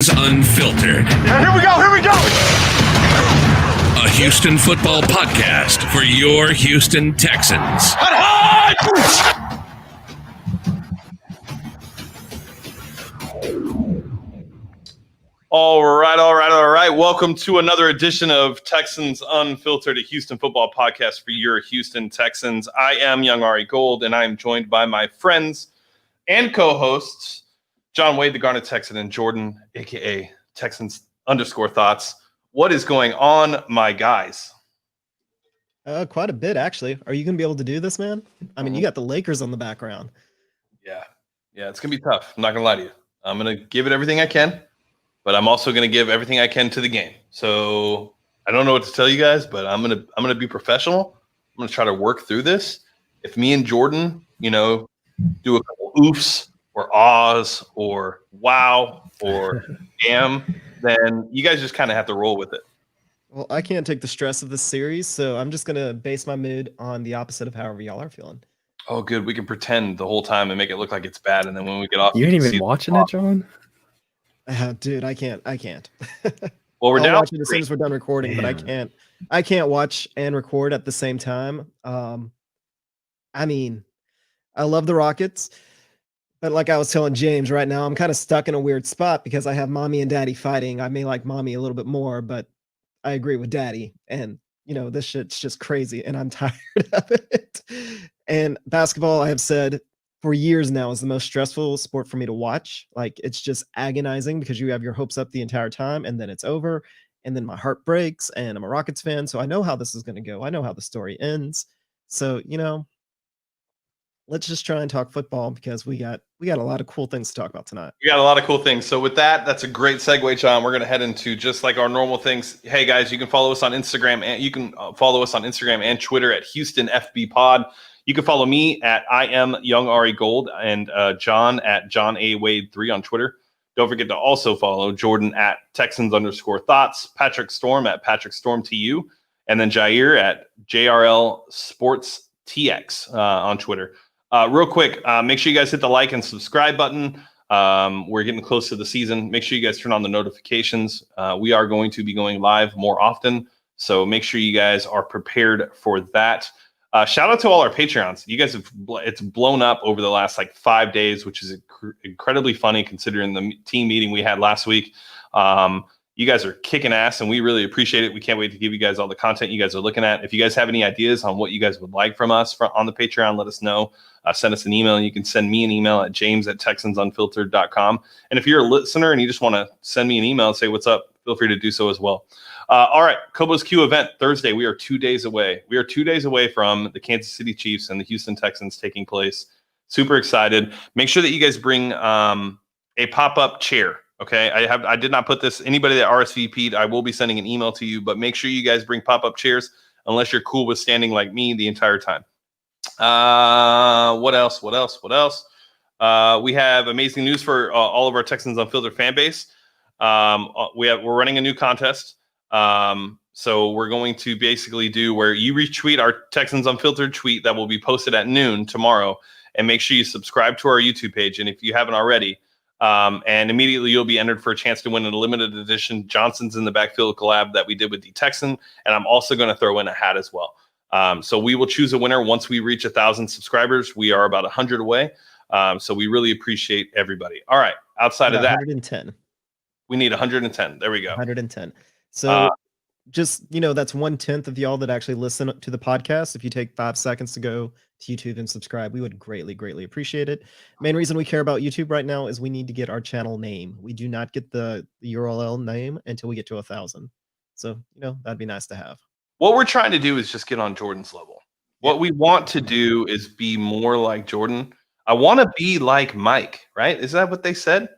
Texans Unfiltered. Here we go. A Houston football podcast for your Houston Texans. All right. Welcome to another edition of Texans Unfiltered, a Houston football podcast for your Houston Texans. I am Young Ari Gold, and I am joined by my friends and co-hosts, John Wade, the Garnet Texan, and Jordan, a.k.a. Texans _thoughts. What is going on, my guys? Quite a bit, actually. Are you going to be able to do this, man? I mean, you got the Lakers on the background. Yeah, it's going to be tough. I'm not going to lie to you. I'm going to give it everything I can, but I'm also going to give everything I can to the game. So I don't know what to tell you guys, but I'm going to be professional. I'm going to try to work through this. If me and Jordan, do a couple oofs or ahs or wow or damn, then you guys just kind of have to roll with it. Well, I can't take the stress of this series, so I'm just going to base my mood on the opposite of however y'all are feeling. Oh, good. We can pretend the whole time and make it look like it's bad, and then when we get off, you ain't even watching it, John? Dude, I can't. Well, we're I'll down watch it as soon as we're done recording, but I can't watch and record at the same time. I mean, I love the Rockets, but like I was telling James right now, I'm kind of stuck in a weird spot because I have mommy and daddy fighting. I may like mommy a little bit more, but I agree with daddy. And, this shit's just crazy and I'm tired of it. And basketball, I have said for years now, is the most stressful sport for me to watch. Like, it's just agonizing because you have your hopes up the entire time and then it's over. And then my heart breaks and I'm a Rockets fan. So I know how this is going to go. I know how the story ends. So, let's just try and talk football because we got a lot of cool things to talk about tonight. We got a lot of cool things. So with that, that's a great segue, John. We're going to head into just like our normal things. Hey guys, you can follow us on Instagram and Twitter at Houston FB Pod. You can follow me at I am Young Ari Gold and John at John A Wade 3 on Twitter. Don't forget to also follow Jordan at Texans _thoughts, Patrick Storm at Patrick Storm TU, and then Jair at JRL Sports TX on Twitter. Real quick, make sure you guys hit the like and subscribe button. We're getting close to the season. Make sure you guys turn on the notifications. We are going to be going live more often, so make sure you guys are prepared for that. Shout out to all our Patreons. You guys it's blown up over the last 5 days, which is incredibly funny considering the team meeting we had last week. You guys are kicking ass, and we really appreciate it. We can't wait to give you guys all the content you guys are looking at. If you guys have any ideas on what you guys would like from us on the Patreon, let us know. Send us an email, and you can send me an email at james@texansunfiltered.com. And if you're a listener and you just want to send me an email and say what's up, feel free to do so as well. All right, Kobo's Q event Thursday. We are 2 days away. We are 2 days away from the Kansas City Chiefs and the Houston Texans taking place. Super excited. Make sure that you guys bring a pop-up chair. Okay, I did not put this. Anybody that RSVP'd, I will be sending an email to you, but make sure you guys bring pop-up chairs unless you're cool with standing like me the entire time. What else? We have amazing news for all of our Texans Unfiltered fan base. We're running a new contest. So we're going to basically do where you retweet our Texans Unfiltered tweet that will be posted at noon tomorrow, and make sure you subscribe to our YouTube page. And if you haven't already, and immediately you'll be entered for a chance to win a limited edition Johnson's in the Backfield collab that we did with the Texan. And I'm also going to throw in a hat as well. So we will choose a winner once we reach 1,000 subscribers. We are about 100 away. So we really appreciate everybody. All right. Outside of that, 110. We need 110. There we go. 110. So just, that's 1/10 of y'all that actually listen to the podcast. If you take 5 seconds to go to YouTube and subscribe, we would greatly appreciate it. Main reason we care about YouTube right now is we need to get our channel name. We do not get the URL name until we get to 1,000. So, that'd be nice to have. What we're trying to do is just get on Jordan's level. What we want to do is be more like Jordan. I want to be like Mike, right? Is that what they said?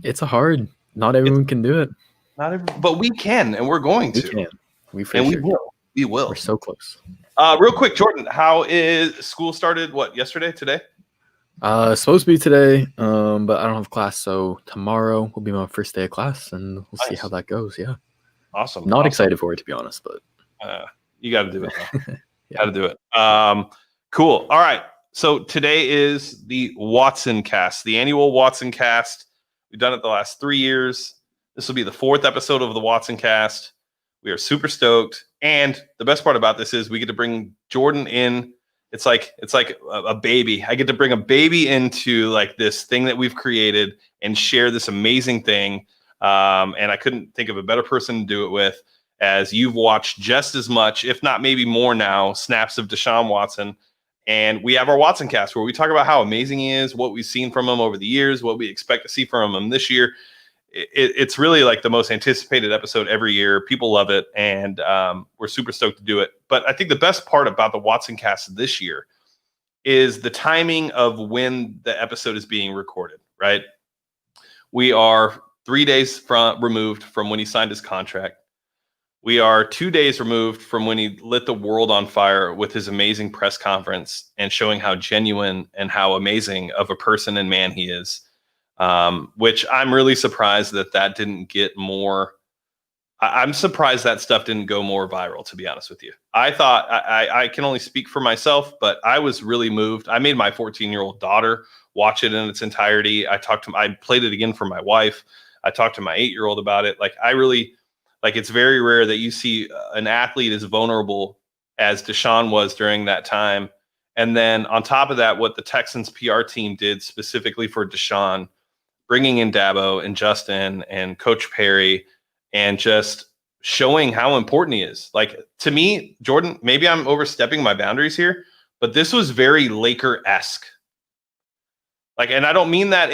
It's hard. Not everyone can do it. But we can, and we're going to. We will. We will. We're so close. Real quick, Jordan, how is school started? What, yesterday, today? It's supposed to be today, but I don't have class, so tomorrow will be my first day of class, and we'll see how that goes. Yeah. Awesome. Not excited for it, to be honest, but you got to do it. Got to do it. Cool. All right. So today is the WatsonCast, the annual WatsonCast. We've done it the last 3 years. This will be the 4th episode of the WatsonCast. We are super stoked. And the best part about this is we get to bring Jordan in. It's like a baby. I get to bring a baby into like this thing that we've created and share this amazing thing. And I couldn't think of a better person to do it with, as you've watched just as much, if not maybe more now, snaps of Deshaun Watson. And we have our WatsonCast where we talk about how amazing he is, what we've seen from him over the years, what we expect to see from him this year. It's really like the most anticipated episode every year. People love it, and we're super stoked to do it. But I think the best part about the WatsonCast this year is the timing of when the episode is being recorded, right? We are 3 days removed from when he signed his contract. We are 2 days removed from when he lit the world on fire with his amazing press conference and showing how genuine and how amazing of a person and man he is. Which I'm really surprised that didn't get more. I'm surprised that stuff didn't go more viral, to be honest with you. I thought I can only speak for myself, but I was really moved. I made my 14-year-old daughter watch it in its entirety. I played it again for my wife. I talked to my 8-year-old about it. It's very rare that you see an athlete as vulnerable as Deshaun was during that time. And then on top of that, what the Texans PR team did specifically for Deshaun, bringing in Dabo and Justin and Coach Perry, and just showing how important he is. Like, to me, Jordan, maybe I'm overstepping my boundaries here, but this was very Laker-esque. Like, and I don't mean that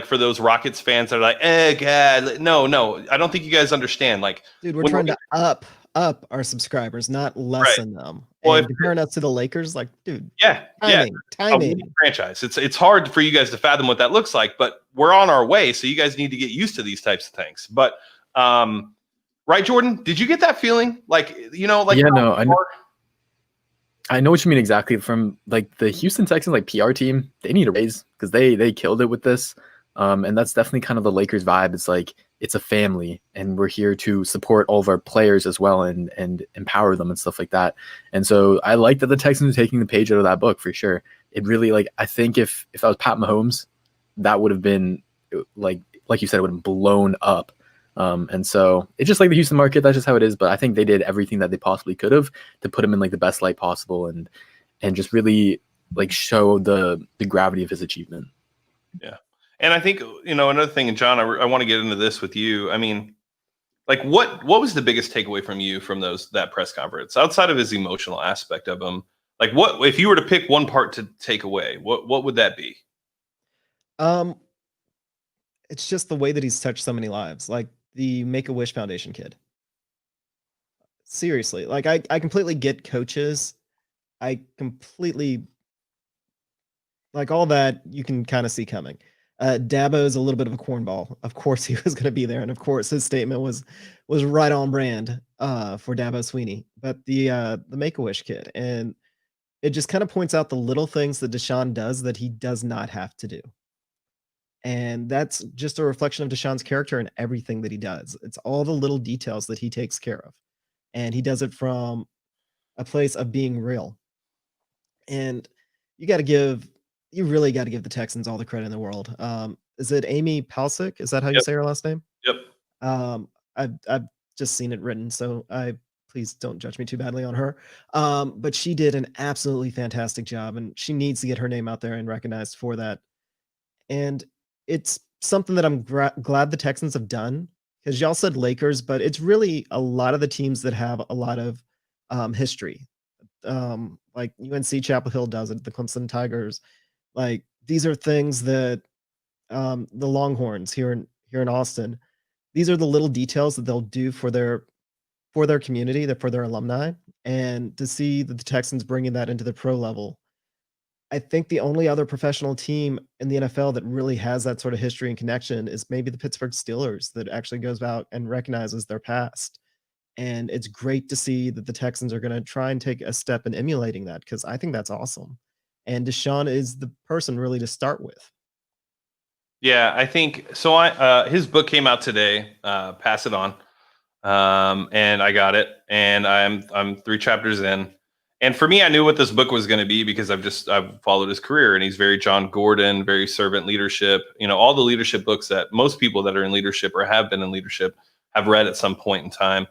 for those Rockets fans that are like, God, no, I don't think you guys understand. Like, dude, we're trying to up our subscribers, not lessen them. Well, and comparing us to the Lakers, like, dude, timing. Franchise. It's hard for you guys to fathom what that looks like, but we're on our way, so you guys need to get used to these types of things. But right, Jordan, did you get that feeling? I know what you mean exactly. From like the Houston Texans like PR team, they need a raise because they killed it with this. And that's definitely kind of the Lakers vibe. It's like it's a family, and we're here to support all of our players as well and empower them and stuff like that. And so I like that the Texans are taking the page out of that book for sure. It really, like, I think if I was Pat Mahomes, that would have been like you said, it would have blown up. And so it's just like the Houston market. That's just how it is. But I think they did everything that they possibly could have to put him in like the best light possible and just really like show the gravity of his achievement. Yeah. And I think, another thing, and John, I want to get into this with you. I mean, like, what was the biggest takeaway from you from that press conference outside of his emotional aspect of him? Like, what, if you were to pick one part to take away, what would that be? It's just the way that he's touched so many lives, like the Make-A-Wish Foundation kid. Seriously, like I completely get coaches. I completely like all that you can kind of see coming. Dabo is a little bit of a cornball. Of course he was going to be there, and of course his statement was right on brand for Dabo Sweeney. But the Make-A-Wish kid, and it just kind of points out the little things that Deshaun does that he does not have to do. And that's just a reflection of Deshaun's character and everything that he does. It's all the little details that he takes care of. And he does it from a place of being real. And you really got to give the Texans all the credit in the world. Is it Amy Palcic? Is that how you say her last name? Yep. I've just seen it written, so please don't judge me too badly on her. But she did an absolutely fantastic job, and she needs to get her name out there and recognized for that. And it's something that I'm glad the Texans have done, because y'all said Lakers, but it's really a lot of the teams that have a lot of history. Like UNC Chapel Hill does it, the Clemson Tigers. Like, these are things that the Longhorns here in Austin, these are the little details that they'll do for their community, for their alumni. And to see that the Texans bringing that into the pro level, I think the only other professional team in the NFL that really has that sort of history and connection is maybe the Pittsburgh Steelers, that actually goes out and recognizes their past. And it's great to see that the Texans are going to try and take a step in emulating that, because I think that's awesome. And Deshaun is the person really to start with. Yeah, I think so. His book came out today, Pass It On. And I got it, and I'm 3 chapters in. And for me, I knew what this book was going to be because I've followed his career, and he's very John Gordon, very servant leadership. All the leadership books that most people that are in leadership or have been in leadership have read at some point in time.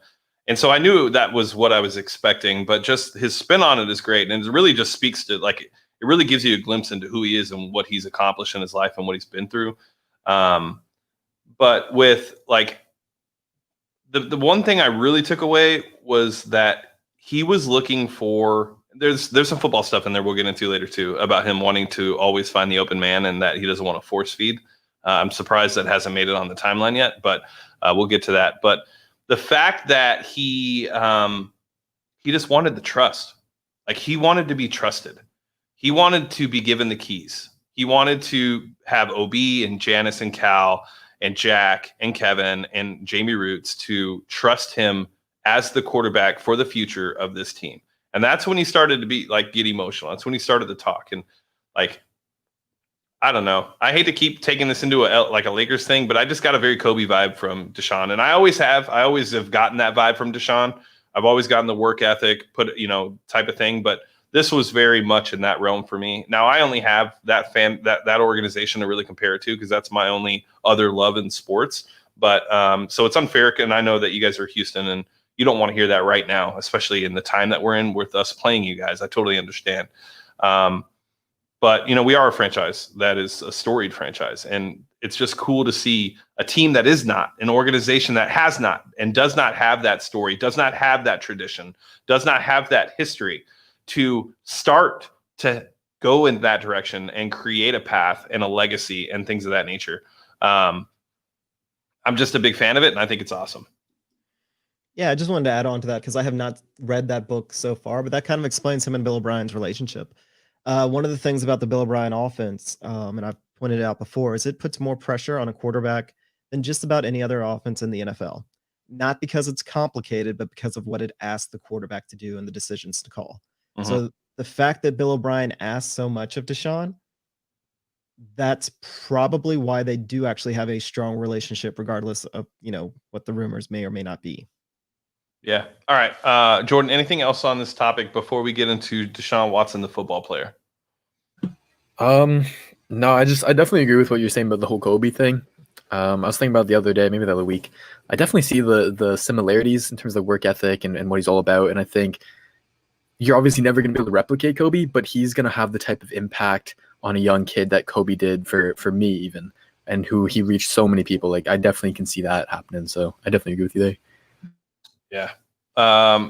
And so I knew that was what I was expecting, but just his spin on it is great. And it really just speaks to it really gives you a glimpse into who he is and what he's accomplished in his life and what he's been through. But with the one thing I really took away was that he was looking for, there's some football stuff in there we'll get into later too, about him wanting to always find the open man and that he doesn't want to force feed. I'm surprised that hasn't made it on the timeline yet, but we'll get to that. But the fact that he just wanted the trust, he wanted to be trusted. He wanted to be given the keys. He wanted to have OB and Janice and Cal and Jack and Kevin and Jamie Roots to trust him as the quarterback for the future of this team. And that's when he started to get emotional. That's when he started to talk. And I don't know. I hate to keep taking this into a Lakers thing, but I just got a very Kobe vibe from Deshaun. And I always have gotten that vibe from Deshaun. I've always gotten the work ethic, type of thing. But this was very much in that realm for me. Now I only have that organization to really compare it to, because that's my only other love in sports. But so it's unfair. And I know that you guys are Houston and you don't want to hear that right now, especially in the time that we're in with us playing you guys. I totally understand. But, we are a franchise that is a storied franchise. And it's just cool to see a team that is not, an organization that has not and does not have that story, does not have that tradition, does not have that history to start to go in that direction and create a path and a legacy and things of that nature. I'm just a big fan of it, and I think it's awesome. Yeah, I just wanted to add on to that because I have not read that book so far, but that kind of explains him and Bill O'Brien's relationship. One of the things about the Bill O'Brien offense, and I've pointed it out before, is it puts more pressure on a quarterback than just about any other offense in the NFL. Not because it's complicated, but because of what it asks the quarterback to do and the decisions to call. Mm-hmm. So the fact that Bill O'Brien asked so much of Deshaun, that's probably why they do actually have a strong relationship, regardless of, what the rumors may or may not be. Yeah. All right. Jordan, anything else on this topic before we get into Deshaun Watson, the football player? No, I definitely agree with what you're saying about the whole Kobe thing. I was thinking about the other day, maybe the other week. I definitely see the similarities in terms of work ethic and what he's all about. And I think you're obviously never going to be able to replicate Kobe, but he's going to have the type of impact on a young kid that Kobe did for me even, and who he reached so many people. I definitely can see that happening. So I definitely agree with you there. Yeah.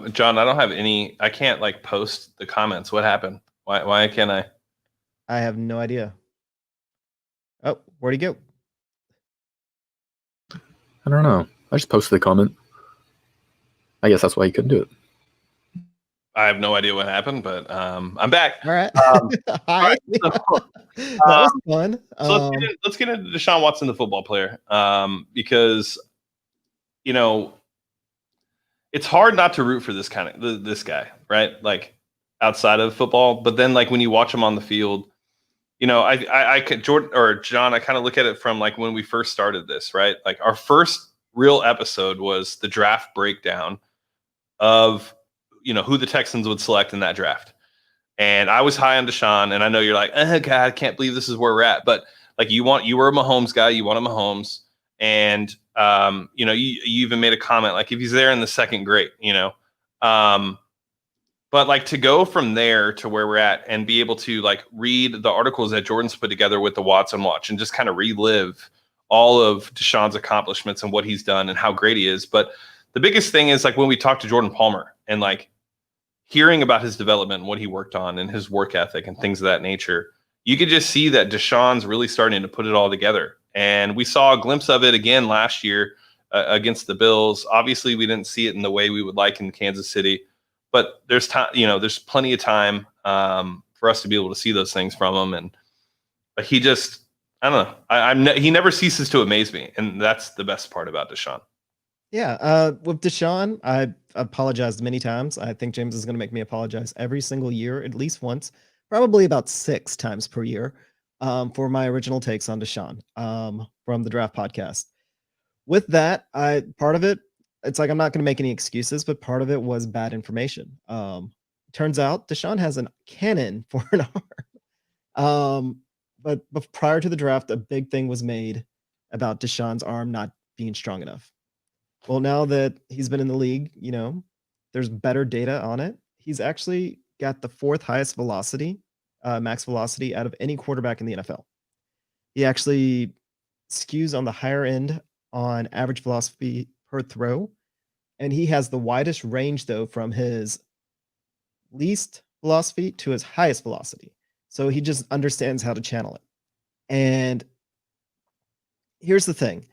John, I don't have any, I can't post the comments. What happened? Why can't I? I have no idea. Oh, where'd he go? I don't know. I just posted the comment. I guess that's why you couldn't do it. I have no idea what happened, but I'm back. All right. Hi. That was fun. So let's get into Deshaun Watson, the football player, because, it's hard not to root for this guy, right? Outside of football, but then when you watch him on the field, I could John, I kind of look at it from when we first started this, right? Our first real episode was the draft breakdown of, who the Texans would select in that draft. And I was high on Deshaun, and I know you're like, oh God, I can't believe this is where we're at. But you were a Mahomes guy, you wanted Mahomes. And, you even made a comment, if he's there in the second, great, but to go from there to where we're at and be able to read the articles that Jordan's put together with the Watson Watch and just kind of relive all of Deshaun's accomplishments and what he's done and how great he is. But the biggest thing is when we talked to Jordan Palmer and hearing about his development and what he worked on and his work ethic and things of that nature, you could just see that Deshaun's really starting to put it all together. And we saw a glimpse of it again last year against the Bills. Obviously, we didn't see it in the way we would like in Kansas City, but there's time. There's plenty of time for us to be able to see those things from him. But he just, I don't know. He never ceases to amaze me, and that's the best part about Deshaun. Yeah, with Deshaun, I apologized many times. I think James is going to make me apologize every single year, at least once, probably about 6 times per year. For my original takes on Deshaun from the Draft Podcast. With that, part of it, it's I'm not going to make any excuses, but part of it was bad information. Turns out Deshaun has a cannon for an arm. But prior to the draft, a big thing was made about Deshaun's arm not being strong enough. Well, now that he's been in the league, there's better data on it. He's actually got the 4th highest velocity, max velocity out of any quarterback in the NFL. He actually skews on the higher end on average velocity per throw. And he has the widest range, though, from his least velocity to his highest velocity. So he just understands how to channel it. And here's the thing.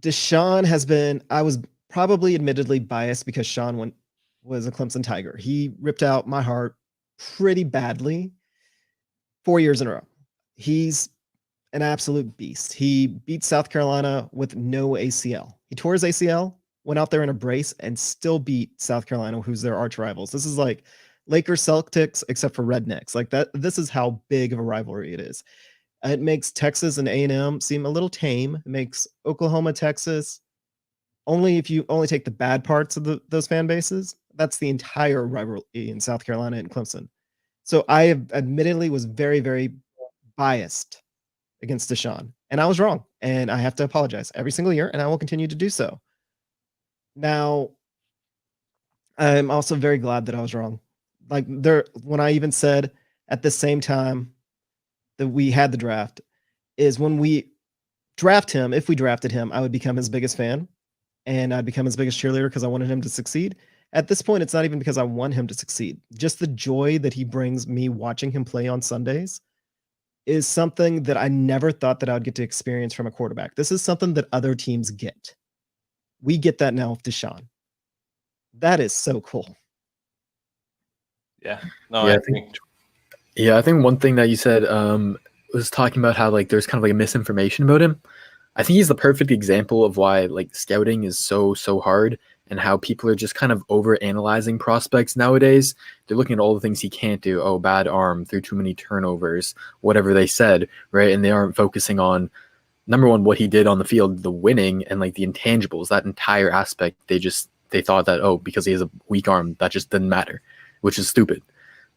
Deshaun I was probably admittedly biased because Sean was a Clemson Tiger. He ripped out my heart pretty badly 4 years in a row. He's an absolute beast. He beat South Carolina with no ACL. He tore his ACL, went out there in a brace, and still beat South Carolina, who's their arch rivals. This is like Lakers Celtics, except for rednecks. Like that. This is how big of a rivalry it is. It makes Texas and A&M seem a little tame. It makes Oklahoma, Texas, only if you only take the bad parts of those fan bases. That's the entire rivalry in South Carolina and Clemson. So I admittedly was very, very biased against Deshaun, and I was wrong, and I have to apologize every single year, and I will continue to do so. Now, I'm also very glad that I was wrong. Like when I even said at the same time that we had the draft, is when we draft him, if we drafted him, I would become his biggest fan, and I'd become his biggest cheerleader because I wanted him to succeed. At this point, it's not even because I want him to succeed. Just the joy that he brings me watching him play on Sundays is something that I never thought that I would get to experience from a quarterback. This is something that other teams get. We get that now with Deshaun. That is so cool. Yeah. No, Yeah, I I think one thing that you said was talking about how like there's kind of like a misinformation about him. I think he's the perfect example of why like scouting is so hard, and how people are just kind of over analyzing prospects nowadays. They're looking at all the things he can't do. Oh, bad arm, threw too many turnovers, whatever they said, right? And they aren't focusing on, number one, what he did on the field, the winning, and like the intangibles, that entire aspect. They thought that, oh, because he has a weak arm, that just didn't matter, which is stupid.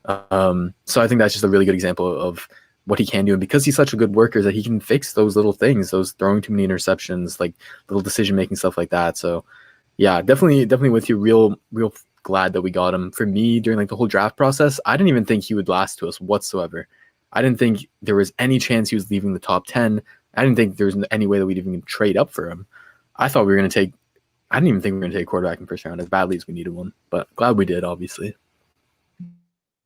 So I think that's just a really good example of what he can do. And because he's such a good worker, that he can fix those little things, those throwing too many interceptions, like little decision-making stuff like that. So yeah, definitely with you, real glad that we got him. For me, during like the whole draft process, I didn't even think he would last to us whatsoever. I didn't think there was any chance he was leaving the top 10. I didn't think there was any way that we'd even trade up for him. I thought we were going to take, I didn't even think we were going to take a quarterback in first round as badly as we needed one, but glad we did, obviously.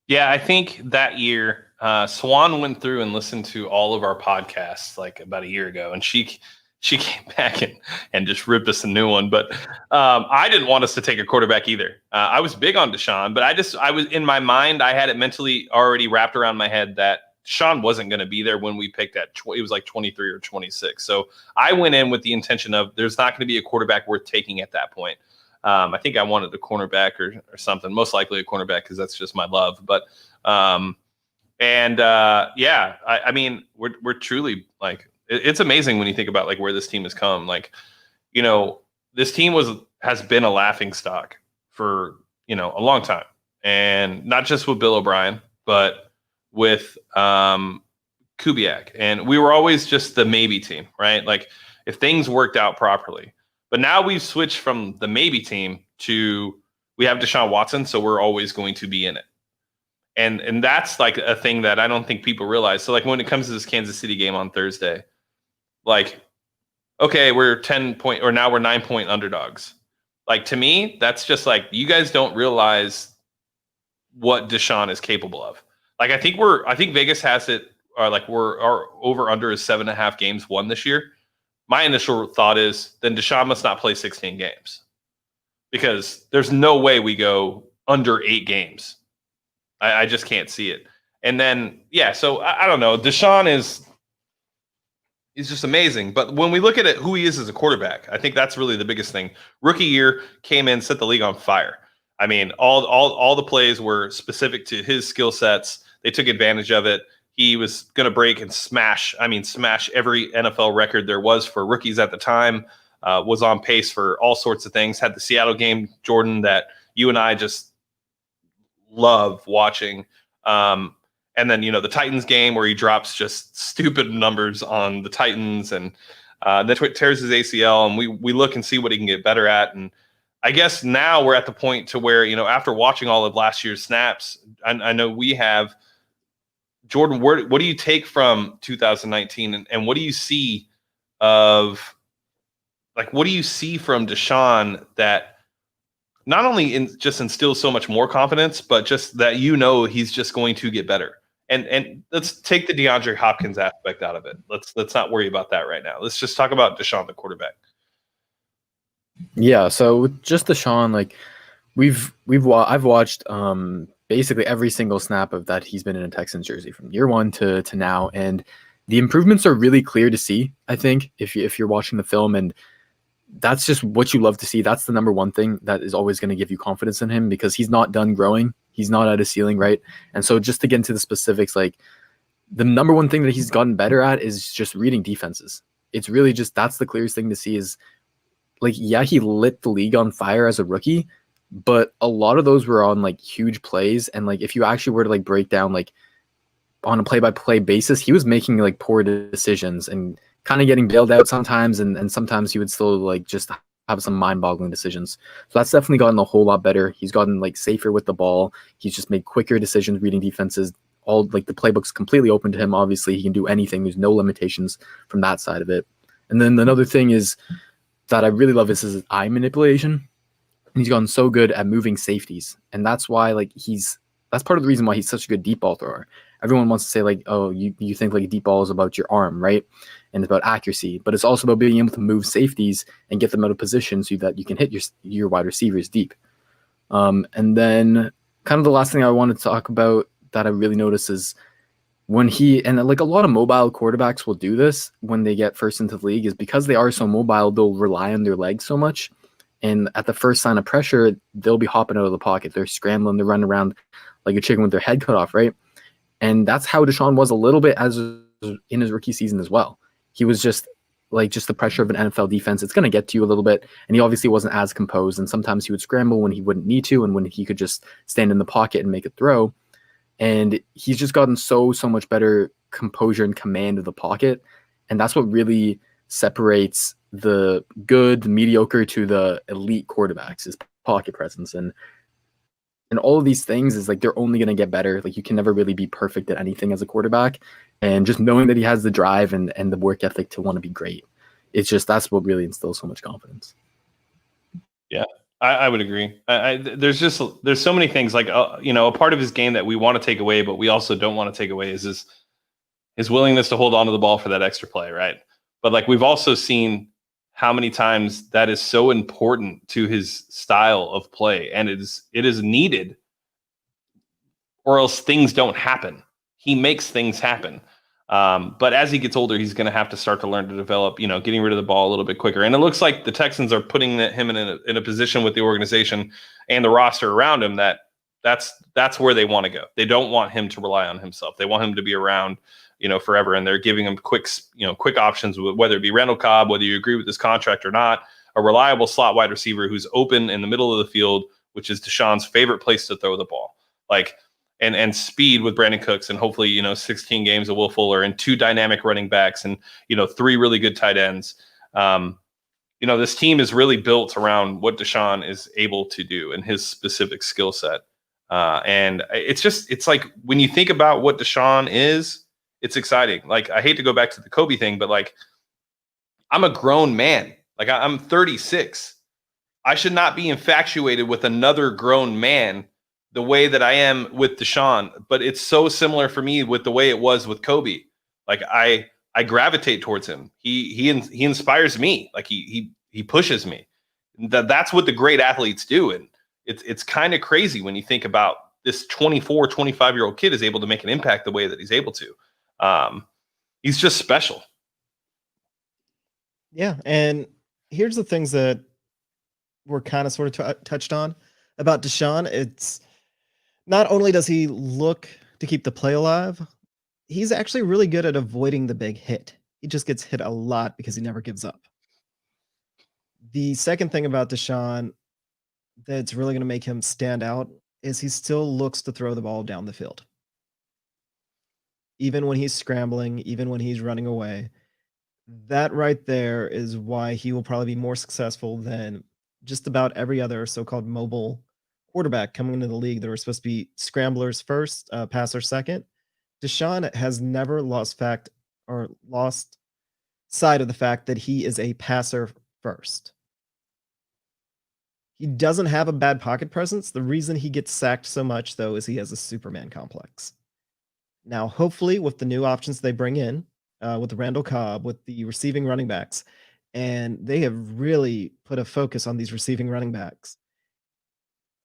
Yeah, I think that year, Swan went through and listened to all of our podcasts like about a year ago, and she came back and just ripped us a new one. But I didn't want us to take a quarterback either. I was big on Deshaun, but I was in my mind, I had it mentally already wrapped around my head that Deshaun wasn't going to be there when we picked it was like 23 or 26. So I went in with the intention of there's not going to be a quarterback worth taking at that point. I think I wanted a cornerback or something, most likely a cornerback because that's just my love. But I mean, we're truly like, it's amazing when you think about like where this team has come. Like, this team has been a laughing stock for, a long time, and not just with Bill O'Brien, but with Kubiak. And we were always just the maybe team, right? Like if things worked out properly. But now we've switched from the maybe team to we have Deshaun Watson, so we're always going to be in it. And that's like a thing that I don't think people realize. So like when it comes to this Kansas City game on Thursday, like, okay, we're 10-point or now we're 9-point underdogs. Like to me, that's just like you guys don't realize what Deshaun is capable of. Like I think Vegas has it our over under is 7.5 games won this year. My initial thought is then Deshaun must not play 16 games because there's no way we go under 8 games. I just can't see it. And then, yeah, so I don't know. Deshaun is just amazing. But when we look at it, who he is as a quarterback, I think that's really the biggest thing. Rookie year came in, set the league on fire. I mean, all the plays were specific to his skill sets. They took advantage of it. He was going to break and smash every NFL record there was for rookies at the time, was on pace for all sorts of things. Had the Seattle game, Jordan, that you and I just love watching. And then, the Titans game where he drops just stupid numbers on the Titans, and that's what tears his ACL. And we look and see what he can get better at. And I guess now we're at the point to where, after watching all of last year's snaps, I know we have. Jordan, what do you take from 2019, and what do you see what do you see from Deshaun that not only just instills so much more confidence, but just that he's just going to get better? And let's take the DeAndre Hopkins aspect out of it. Let's not worry about that right now. Let's just talk about Deshaun, the quarterback. Yeah, so just Deshaun, like I've watched basically every single snap of that he's been in a Texans jersey from year one to now, and the improvements are really clear to see. I think if you're watching the film, and that's just what you love to see. That's the number one thing that is always going to give you confidence in him, because he's not done growing. He's not at a ceiling, right? And so just to get into the specifics, like the number one thing that he's gotten better at is just reading defenses. It's really just, that's the clearest thing to see is, like, yeah, he lit the league on fire as a rookie, but a lot of those were on like huge plays. And like, if you actually were to like break down like on a play-by-play basis, he was making like poor decisions and kind of getting bailed out sometimes, and sometimes he would still like just have some mind-boggling decisions. So that's definitely gotten a whole lot better. He's gotten like safer with the ball. He's just made quicker decisions reading defenses. All like the playbook's completely open to him. Obviously, he can do anything. There's no limitations from that side of it. And then another thing is that I really love is his eye manipulation. And he's gotten so good at moving safeties. And that's why like that's part of the reason why he's such a good deep ball thrower. Everyone wants to say like, oh, you think like a deep ball is about your arm, right? And it's about accuracy, but it's also about being able to move safeties and get them out of position so that you can hit your wide receivers deep. And then kind of the last thing I wanted to talk about that I really notice is when and like a lot of mobile quarterbacks will do this when they get first into the league, is because they are so mobile, they'll rely on their legs so much. And at the first sign of pressure, they'll be hopping out of the pocket. They're scrambling, they're running around like a chicken with their head cut off, right? And that's how Deshaun was a little bit as in his rookie season as well. He was just the pressure of an NFL defense. It's going to get to you a little bit. And he obviously wasn't as composed. And sometimes he would scramble when he wouldn't need to, and when he could just stand in the pocket and make a throw. And he's just gotten so much better composure and command of the pocket. And that's what really separates the good, the mediocre to the elite quarterbacks, is pocket presence. And all of these things is like, they're only going to get better. Like, you can never really be perfect at anything as a quarterback. And just knowing that he has the drive and the work ethic to want to be great, it's just, that's what really instills so much confidence. Yeah, I would agree. There's so many things like, a part of his game that we want to take away, but we also don't want to take away is his willingness to hold on to the ball for that extra play, right? But like, we've also seen how many times that is so important to his style of play, and it is needed, or else things don't happen. He makes things happen. But as he gets older, he's going to have to start to learn to develop, getting rid of the ball a little bit quicker. And it looks like the Texans are putting him in a position with the organization and the roster around him that's where they want to go. They don't want him to rely on himself. They want him to be around, forever. And they're giving him quick options, whether it be Randall Cobb, whether you agree with this contract or not, a reliable slot wide receiver who's open in the middle of the field, which is Deshaun's favorite place to throw the ball. Like, and speed with Brandon Cooks, and hopefully, 16 games of Will Fuller, and 2 dynamic running backs, and, 3 really good tight ends. This team is really built around what Deshaun is able to do and his specific skill set. And it's like, when you think about what Deshaun is, it's exciting. Like, I hate to go back to the Kobe thing, but like, I'm a grown man. Like, I'm 36. I should not be infatuated with another grown man the way that I am with Deshaun, but it's so similar for me with the way it was with Kobe. Like, I gravitate towards him. He inspires me. Like, he pushes me. That's what the great athletes do. And it's kind of crazy when you think about this 24, 25-year-old kid is able to make an impact the way that he's able to. He's just special. Yeah. And here's the things that we're kind of sort of touched on about Deshaun. It's not only does he look to keep the play alive, he's actually really good at avoiding the big hit. He just gets hit a lot because he never gives up. The second thing about Deshaun that's really going to make him stand out is he still looks to throw the ball down the field. Even when he's scrambling, even when he's running away. That right there is why he will probably be more successful than just about every other so-called mobile quarterback coming into the league that are supposed to be scramblers first, passers second. Deshaun has never lost sight of the fact that he is a passer first. He doesn't have a bad pocket presence. The reason he gets sacked so much, though, is he has a Superman complex. Now, hopefully, with the new options they bring in, with Randall Cobb, with the receiving running backs, and they have really put a focus on these receiving running backs.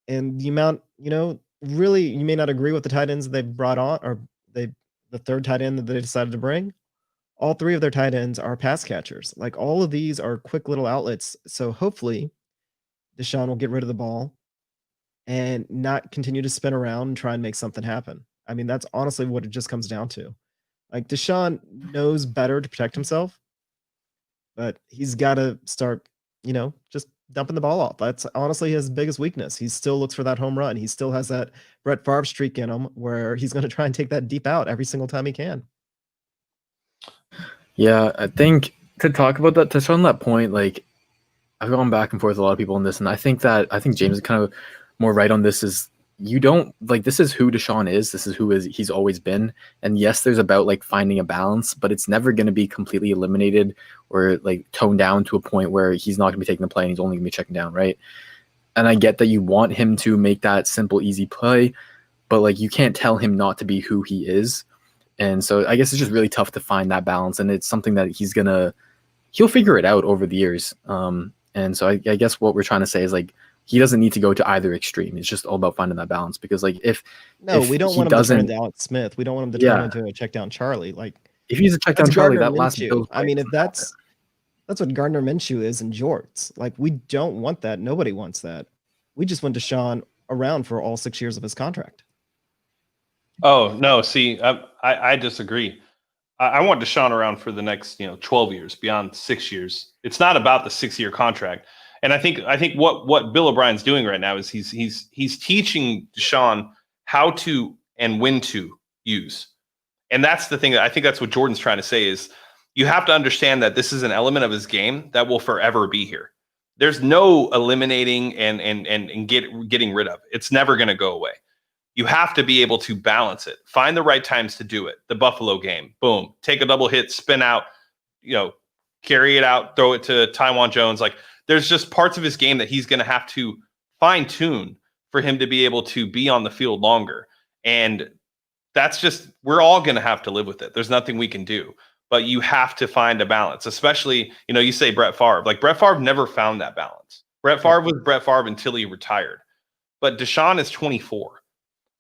And the amount, really, you may not agree with the tight ends they brought on, or the third tight end that they decided to bring. All three of their tight ends are pass catchers. Like, all of these are quick little outlets. So hopefully, Deshaun will get rid of the ball and not continue to spin around and try and make something happen. I mean, that's honestly what it just comes down to. Like, Deshaun knows better to protect himself, but he's got to start, just dumping the ball off. That's honestly his biggest weakness. He still looks for that home run. He still has that Brett Favre streak in him where he's going to try and take that deep out every single time he can. Yeah, I think to talk about that, touch on that point, like, I've gone back and forth with a lot of people on this, and I think James is kind of more right on this. Is you don't like, this is who Deshaun is. This is he's always been. And yes, there's about like finding a balance, but it's never going to be completely eliminated or like toned down to a point where he's not going to be taking the play and he's only going to be checking down, right? And I get that you want him to make that simple, easy play, but like you can't tell him not to be who he is. And so I guess it's just really tough to find that balance, and it's something that he'll figure it out over the years. And so I guess what we're trying to say is like he doesn't need to go to either extreme. It's just all about finding that balance, because like if we don't want him to turn into Alex Smith. We don't want him to turn into a check down Charlie. Like, if he's a check down Charlie, that last Minshew. I mean, if that's what Gardner Minshew is in jorts. Like, we don't want that. Nobody wants that. We just want Deshaun around for all 6 years of his contract. Oh no, see, I disagree. I want Deshaun around for the next 12 years, beyond 6 years. It's not about the 6-year contract. And I think what Bill O'Brien's doing right now is he's teaching Deshaun how to and when to use. And that's the thing. I think that's what Jordan's trying to say is you have to understand that this is an element of his game that will forever be here. There's no eliminating and getting rid of it. It's never going to go away. You have to be able to balance it. Find the right times to do it. The Buffalo game, boom, take a double hit, spin out, carry it out, throw it to Taiwan Jones. Like, there's just parts of his game that he's going to have to fine tune for him to be able to be on the field longer. And that's just, we're all going to have to live with it. There's nothing we can do, but you have to find a balance, especially, you say Brett Favre. Like, Brett Favre never found that balance. Brett Favre was Brett Favre until he retired. But Deshaun is 24.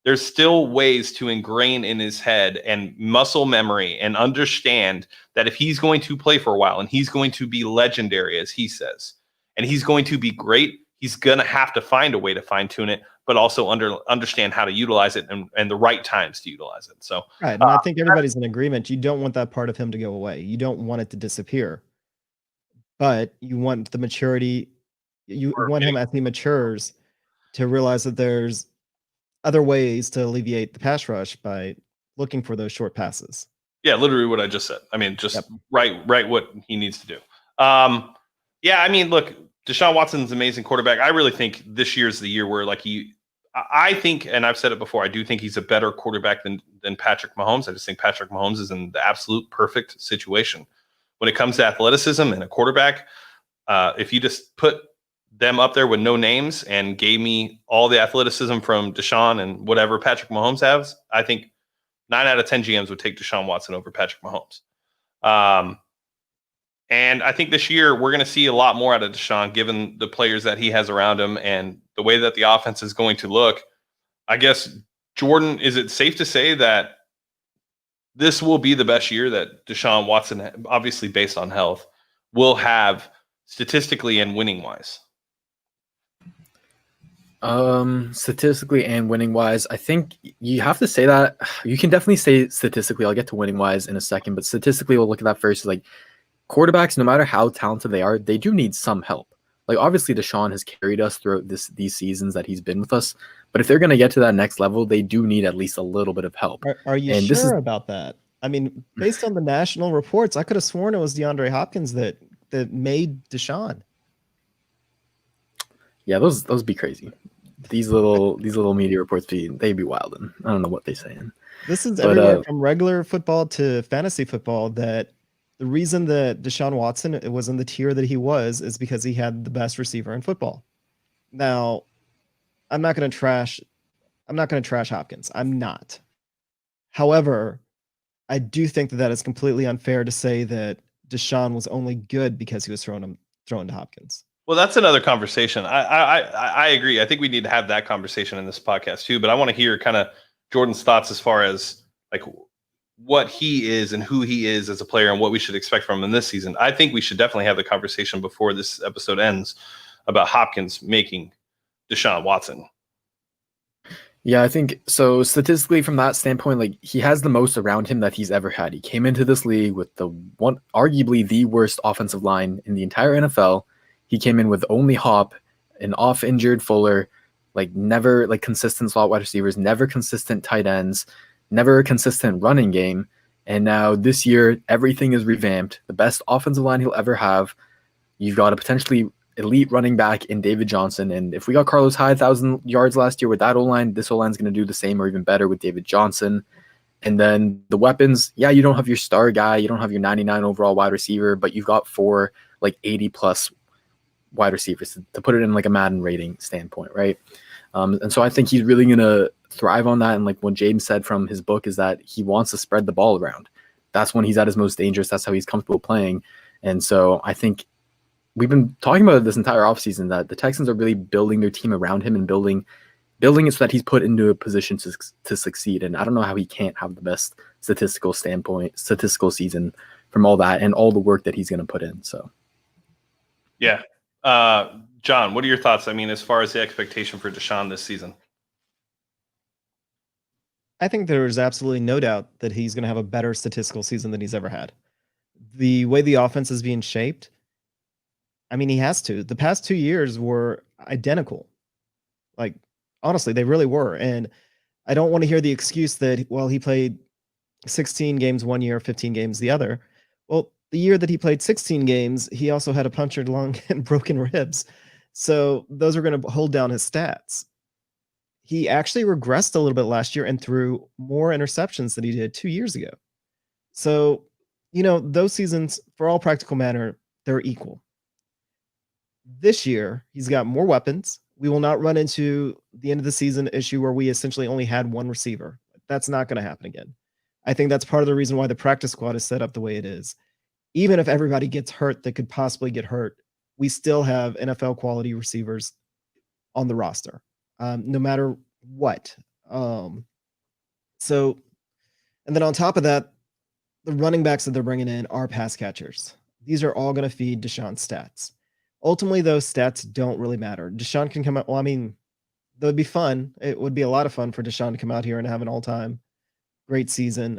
There's still ways to ingrain in his head and muscle memory and understand that if he's going to play for a while and he's going to be legendary, as he says, and he's going to be great, he's going to have to find a way to fine tune it, but also understand how to utilize it and the right times to utilize it. So, right. And I think everybody's in agreement. You don't want that part of him to go away. You don't want it to disappear, but you want the maturity. You want him as he matures to realize that there's other ways to alleviate the pass rush by looking for those short passes. Yeah, literally what I just said. I mean, just right what he needs to do. Yeah, I mean, look, Deshaun Watson's an amazing quarterback. I really think this year's the year where I think, and I've said it before, I do think he's a better quarterback than Patrick Mahomes. I just think Patrick Mahomes is in the absolute perfect situation. When it comes to athleticism and a quarterback, if you just put them up there with no names and gave me all the athleticism from Deshaun and whatever Patrick Mahomes has, I think 9 out of 10 GMs would take Deshaun Watson over Patrick Mahomes. And I think this year we're going to see a lot more out of Deshaun, given the players that he has around him and the way that the offense is going to look. I guess, Jordan, is it safe to say that this will be the best year that Deshaun Watson, obviously based on health, will have statistically and winning wise? Statistically and winning wise, I think you have to say that. You can definitely say statistically. I'll get to winning wise in a second, but statistically, we'll look at that first. Like, quarterbacks, no matter how talented they are, they do need some help. Like, obviously, Deshaun has carried us throughout these seasons that he's been with us, But if they're going to get to that next level, they do need at least a little bit of help. Are you And sure about that? I mean, based on the national reports, I could have sworn it was DeAndre Hopkins that made Deshaun. Yeah, those be crazy. These little media reports they'd be wilding. I don't know what they're saying. This is everywhere from regular football to fantasy football, that the reason that Deshaun Watson was in the tier that he was is because he had the best receiver in football. Now, I'm not going to trash Hopkins. I'm not. However, I do think that is completely unfair to say that Deshaun was only good because he was thrown to Hopkins. Well, that's another conversation. I agree. I think we need to have that conversation in this podcast too. But I want to hear kind of Jordan's thoughts as far as like what he is and who he is as a player and what we should expect from him in this season. I think we should definitely have the conversation before this episode ends about Hopkins making Deshaun Watson. Yeah, I think so. Statistically, from that standpoint, like he has the most around him that he's ever had. He came into this league with arguably the worst offensive line in the entire NFL. He came in with only Hop, an off-injured Fuller, like never like consistent slot wide receivers, never consistent tight ends, never a consistent running game. And now this year, everything is revamped. The best offensive line he'll ever have. You've got a potentially elite running back in David Johnson. And if we got Carlos Hyde 1,000 yards last year with that O-line, this O-line is going to do the same or even better with David Johnson. And then the weapons, yeah, you don't have your star guy. You don't have your 99 overall wide receiver, but you've got 4 like 80-plus wide receivers to put it in like a Madden rating standpoint, right? And so I think he's really going to thrive on that. And like what James said from his book is that he wants to spread the ball around. That's when he's at his most dangerous. That's how he's comfortable playing. And so I think we've been talking about this entire offseason that the Texans are really building their team around him and building it so that he's put into a position to succeed. And I don't know how he can't have the best statistical season from all that and all the work that he's going to put in. So, yeah. John, what are your thoughts? I mean, as far as the expectation for Deshaun this season? I think there is absolutely no doubt that he's going to have a better statistical season than he's ever had. The way the offense is being shaped, I mean, he has to. The past 2 years were identical. Like, honestly, they really were. And I don't want to hear the excuse that, well, he played 16 games one year, 15 games the other. Well, the year that he played 16 games, he also had a punctured lung and broken ribs. So those are going to hold down his stats. He actually regressed a little bit last year and threw more interceptions than he did 2 years ago. So, those seasons, for all practical matter, they're equal. This year, he's got more weapons. We will not run into the end of the season issue where we essentially only had one receiver. That's not going to happen again. I think that's part of the reason why the practice squad is set up the way it is. Even if everybody gets hurt that could possibly get hurt, we still have NFL quality receivers on the roster, no matter what. And then on top of that, the running backs that they're bringing in are pass catchers. These are all going to feed Deshaun's stats. Ultimately, those stats don't really matter. Deshaun can come out. Well, I mean, that would be fun. It would be a lot of fun for Deshaun to come out here and have an all-time great season,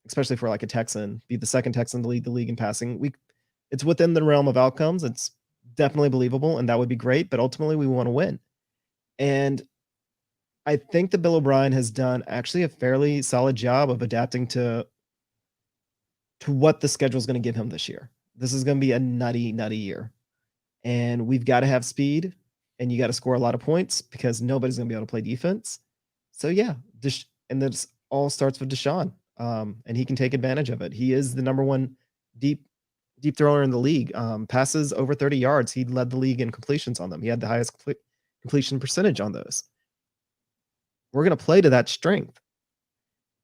especially for like a Texan, be the second Texan to lead the league in passing. It's within the realm of outcomes. It's definitely believable, and that would be great. But ultimately, we want to win. And I think that Bill O'Brien has done actually a fairly solid job of adapting to what the schedule is going to give him this year. This is going to be a nutty year. And we've got to have speed, and you got to score a lot of points because nobody's going to be able to play defense. So, yeah, and this all starts with Deshaun, and he can take advantage of it. He is the number one deep thrower in the league. Passes over 30 yards. He led the league in completions on them. He had the highest completion percentage on those. We're going to play to that strength,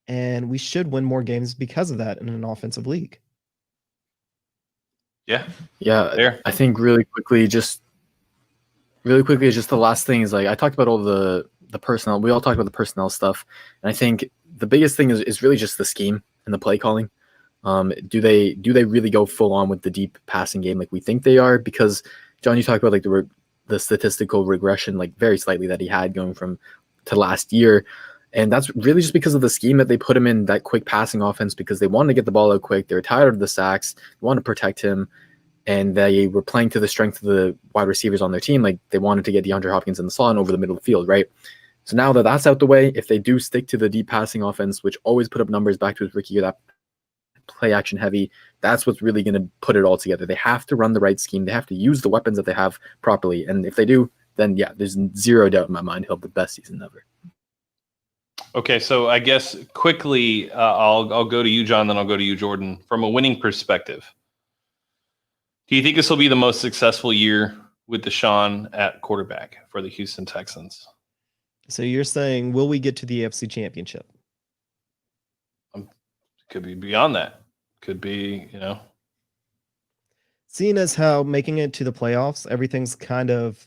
and we should win more games because of that in an offensive league. Yeah. There. I think really quickly, just the last thing is like I talked about all the personnel. We all talked about the personnel stuff, and I think the biggest thing is really just the scheme and the play calling. Do they really go full on with the deep passing game like we think they are? Because John, you talked about like the statistical regression, like very slightly that he had going from to last year. And that's really just because of the scheme that they put him in, that quick passing offense, because they wanted to get the ball out quick. They were tired of the sacks. They wanted to protect him. And they were playing to the strength of the wide receivers on their team. Like they wanted to get DeAndre Hopkins in the slot and over the middle of the field, right? So now that that's out the way, if they do stick to the deep passing offense, which always put up numbers back to his rookie year, that play action heavy, that's what's really going to put it all together. They have to run the right scheme. They have to use the weapons that they have properly. And if they do, then yeah, there's zero doubt in my mind he'll have the best season ever. Okay, so I guess quickly, I'll go to you, John, then I'll go to you, Jordan. From a winning perspective, do you think this will be the most successful year with Deshaun at quarterback for the Houston Texans? So you're saying, will we get to the AFC Championship? Could be beyond that. Could be, Seeing as how making it to the playoffs, everything's kind of,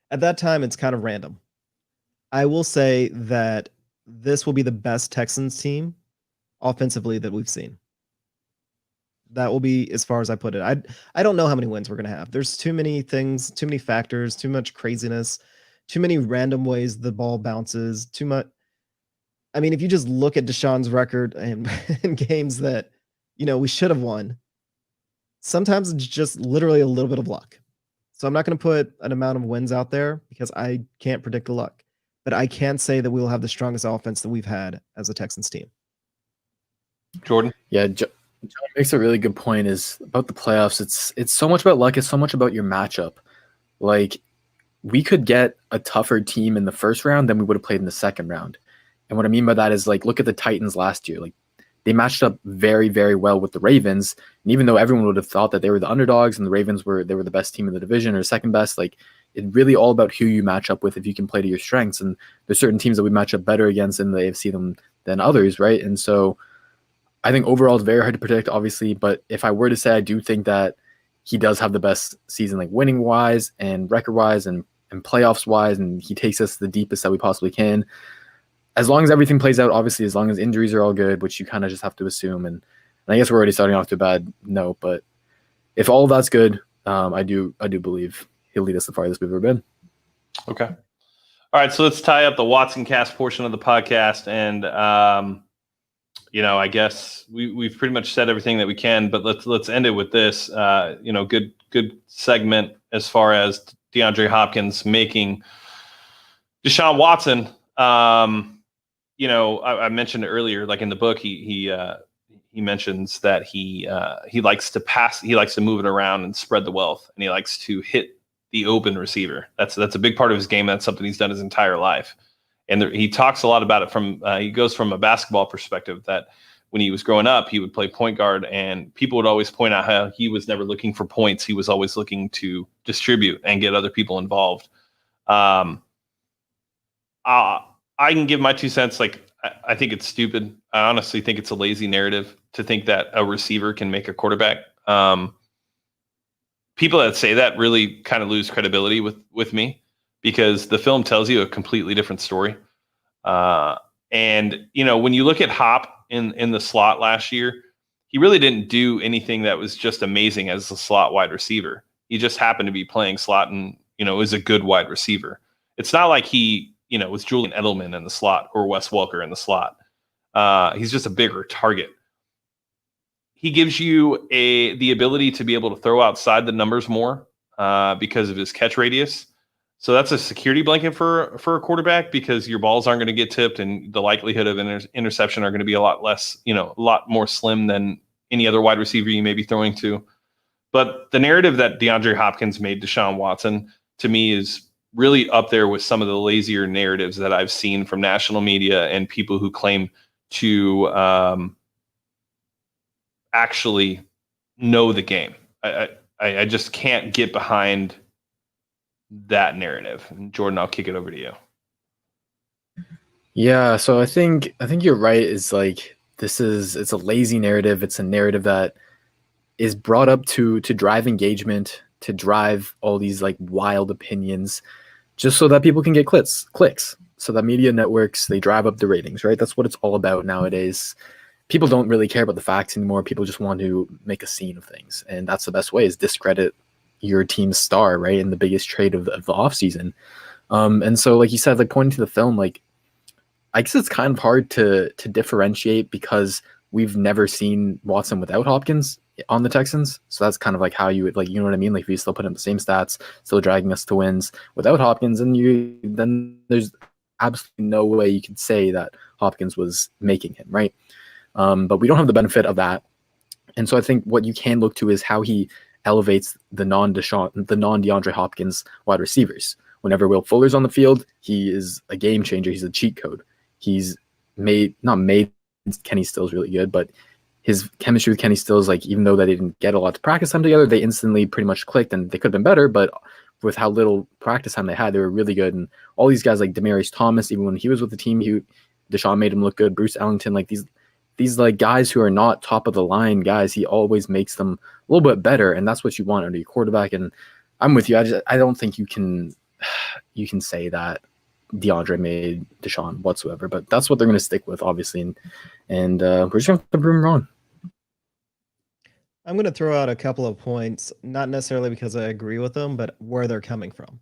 at that time, it's kind of random. I will say that this will be the best Texans team offensively that we've seen. That will be as far as I put it. I don't know how many wins we're going to have. There's too many things, too many factors, too much craziness, too many random ways the ball bounces, too much. I mean, if you just look at Deshaun's record and in games that, we should have won, sometimes it's just literally a little bit of luck. So I'm not going to put an amount of wins out there because I can't predict the luck. But I can say that we will have the strongest offense that we've had as a Texans team. Jordan? Yeah, John makes a really good point is about the playoffs. It's so much about luck. It's so much about your matchup. Like, we could get a tougher team in the first round than we would have played in the second round. And what I mean by that is, like, look at the Titans last year. Like, they matched up very, very well with the Ravens. And even though everyone would have thought that they were the underdogs and the Ravens were the best team in the division or second best, like, it's really all about who you match up with if you can play to your strengths. And there's certain teams that we match up better against in the AFC than others, right? And so I think overall it's very hard to predict, obviously. But if I were to say, I do think that he does have the best season, like winning-wise and record-wise and playoffs-wise, and he takes us the deepest that we possibly can. As long as everything plays out, obviously, as long as injuries are all good, which you kind of just have to assume. And I guess we're already starting off to a bad note, but if all of that's good, I do believe he'll lead us the farthest we've ever been. Okay. All right, so let's tie up the WatsonCast portion of the podcast. And, I guess we've pretty much said everything that we can, but let's end it with this, good segment as far as DeAndre Hopkins making Deshaun Watson. I mentioned earlier, like in the book, he mentions that he likes to pass, he likes to move it around and spread the wealth, and he likes to hit the open receiver. That's a big part of his game. That's something he's done his entire life, and he talks a lot about it from. He goes from a basketball perspective that when he was growing up, he would play point guard, and people would always point out how he was never looking for points. He was always looking to distribute and get other people involved. I can give my 2 cents. Like, I think it's stupid. I honestly think it's a lazy narrative to think that a receiver can make a quarterback. People that say that really kind of lose credibility with me, because the film tells you a completely different story. And when you look at Hop in the slot last year, he really didn't do anything that was just amazing as a slot wide receiver. He just happened to be playing slot and, is a good wide receiver. It's not like he, was Julian Edelman in the slot or Wes Welker in the slot. He's just a bigger target. He gives you the ability to be able to throw outside the numbers more because of his catch radius. So that's a security blanket for a quarterback, because your balls aren't going to get tipped, and the likelihood of interception are going to be a lot less, a lot more slim than any other wide receiver you may be throwing to. But the narrative that DeAndre Hopkins made Deshaun Watson, to me, is really up there with some of the lazier narratives that I've seen from national media and people who claim to actually know the game. I just can't get behind that narrative. And Jordan, I'll kick it over to you. Yeah, so I think you're right. It's like it's a lazy narrative. It's a narrative that is brought up to drive engagement, to drive all these like wild opinions, just so that people can get clicks. So that media networks, they drive up the ratings, right? That's what it's all about nowadays. People don't really care about the facts anymore. People just want to make a scene of things. And that's the best way, is discredit your team's star, right? In the biggest trade of the offseason. And so, like you said, like pointing to the film, like, I guess it's kind of hard to differentiate, because we've never seen Watson without Hopkins. on the Texans. So that's kind of like how you would, like, you know what I mean? Like if you still put in the same stats, still dragging us to wins without Hopkins, and then there's absolutely no way you could say that Hopkins was making him, right? But we don't have the benefit of that. And so I think what you can look to is how he elevates the non-DeAndre Hopkins wide receivers. Whenever Will Fuller's on the field, he is a game changer. He's a cheat code. He's not made Kenny Stills really good, but his chemistry with Kenny Stills, like, even though they didn't get a lot of practice time together, they instantly pretty much clicked, and they could have been better, but with how little practice time they had, they were really good. And all these guys like Demaryius Thomas, even when he was with the team, Deshaun made him look good. Bruce Ellington, like these like guys who are not top of the line guys, he always makes them a little bit better, and that's what you want under your quarterback. And I'm with you. I don't think you can say that DeAndre made Deshaun whatsoever, but that's what they're going to stick with, obviously, and we're just going to have to prove him wrong. I'm going to throw out a couple of points, not necessarily because I agree with them, but where they're coming from.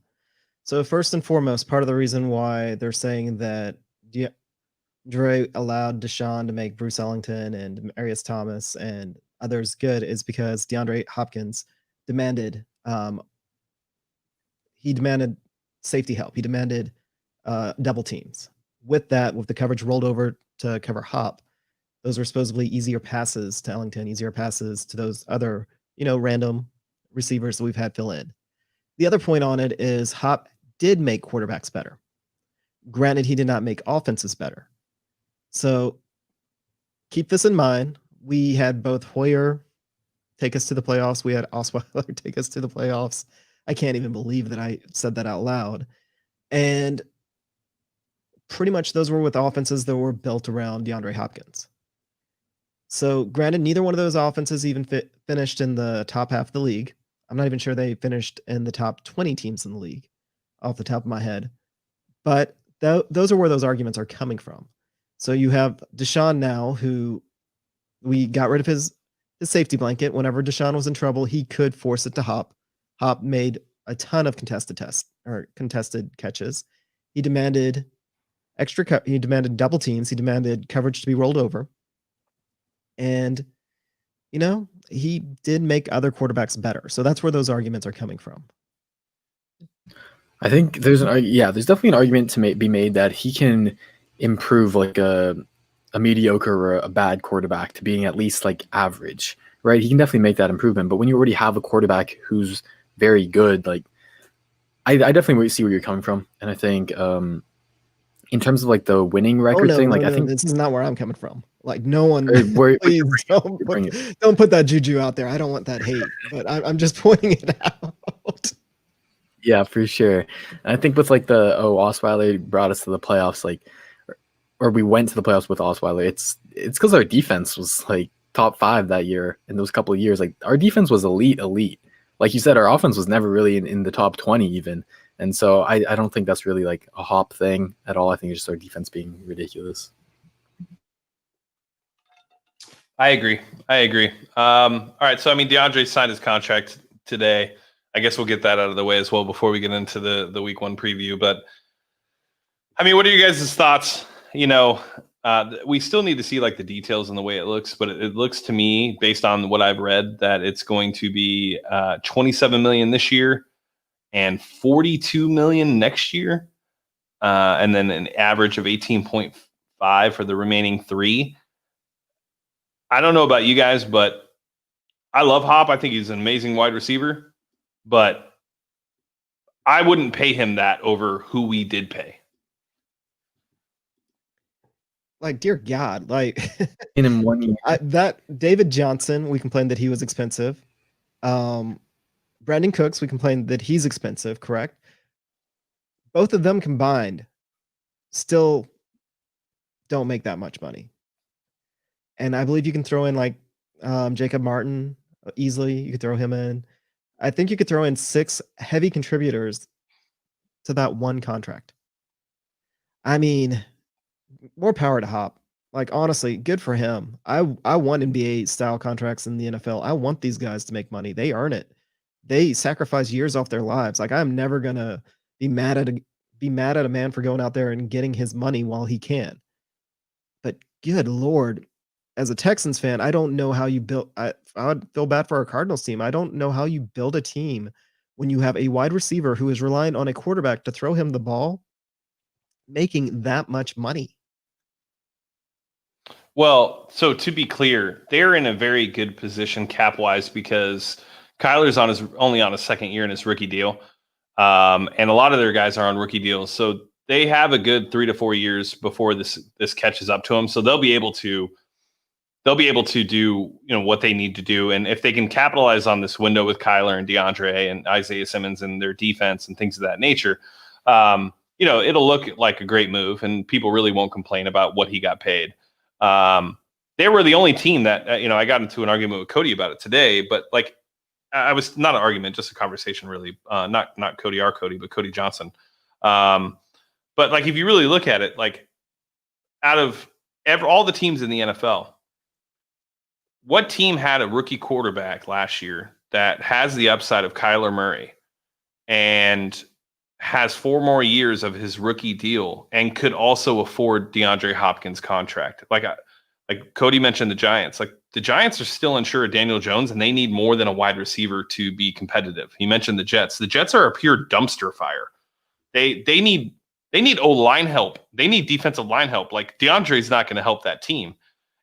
So first and foremost, part of the reason why they're saying that Dre allowed Deshaun to make Bruce Ellington and Demaryius Thomas and others good is because DeAndre Hopkins demanded safety help. He demanded double teams. With that, with the coverage rolled over to cover Hop, those were supposedly easier passes to Ellington, easier passes to those other, random receivers that we've had fill in. The other point on it is Hop did make quarterbacks better. Granted, he did not make offenses better. So keep this in mind. We had both Hoyer take us to the playoffs. We had Osweiler take us to the playoffs. I can't even believe that I said that out loud. And pretty much those were with offenses that were built around DeAndre Hopkins. So granted, neither one of those offenses even finished in the top half of the league. I'm not even sure they finished in the top 20 teams in the league off the top of my head. But those are where those arguments are coming from. So you have Deshaun now, who we got rid of his safety blanket. Whenever Deshaun was in trouble, he could force it to Hop. Hop made a ton of contested catches. He demanded he demanded double teams. He demanded coverage to be rolled over. And, he did make other quarterbacks better. So that's where those arguments are coming from. I think there's definitely an argument to be made that he can improve like a mediocre or a bad quarterback to being at least like average, right? He can definitely make that improvement. But when you already have a quarterback who's very good, like I definitely see where you're coming from. And I think in terms of like the winning record thing, I think this is not where I'm coming from. Like no one, please don't put that juju out there. I don't want that hate, but I'm just pointing it out. Yeah, for sure. And I think with like Osweiler brought us to the playoffs, like, or we went to the playoffs with Osweiler. It's because our defense was like top 5 that year in those couple of years. Like our defense was elite. Like you said, our offense was never really in the top 20 even. And so I don't think that's really like a Hop thing at all. I think it's just our defense being ridiculous. I agree. All right. So, DeAndre signed his contract today. I guess we'll get that out of the way as well before we get into the week 1 preview. But, what are you guys' thoughts? We still need to see like the details and the way it looks, but it looks to me, based on what I've read, that it's going to be $27 million this year and $42 million next year, and then an average of 18.5 for the remaining 3. I don't know about you guys, but I love Hop. I think he's an amazing wide receiver, but I wouldn't pay him that over who we did pay. Like, dear God, like in 1 year. That David Johnson, we complained that he was expensive. Brandon Cooks, we complained that he's expensive, correct? Both of them combined still don't make that much money. And I believe you can throw in like Jacob Martin easily. You could throw him in. I think you could throw in 6 heavy contributors to that one contract. More power to Hop. Like, honestly, good for him. I want NBA style contracts in the NFL. I want these guys to make money. They earn it. They sacrifice years off their lives. Like, I'm never gonna be mad at a man for going out there and getting his money while he can. But good Lord, as a Texans fan, I don't know how you build. I would feel bad for our Cardinals team. I don't know how you build a team when you have a wide receiver who is relying on a quarterback to throw him the ball, making that much money. Well, so to be clear, they're in a very good position cap-wise because Kyler's only on his second year in his rookie deal, and a lot of their guys are on rookie deals. So they have a good 3 to 4 years before this catches up to them. So they'll be able to do what they need to do, and if they can capitalize on this window with Kyler and DeAndre and Isaiah Simmons and their defense and things of that nature, it'll look like a great move, and people really won't complain about what he got paid. They were the only team that I got into an argument with Cody about it today, but like I was not an argument, just a conversation, really. Not Cody, our Cody, but Cody Johnson. But like if you really look at it, like out of all the teams in the NFL, what team had a rookie quarterback last year that has the upside of Kyler Murray and has 4 more years of his rookie deal and could also afford DeAndre Hopkins' contract? Like Cody mentioned the Giants. Like the Giants are still unsure of Daniel Jones, and they need more than a wide receiver to be competitive. He mentioned the Jets. The Jets are a pure dumpster fire. They need O-line help. They need defensive line help. Like DeAndre's not going to help that team.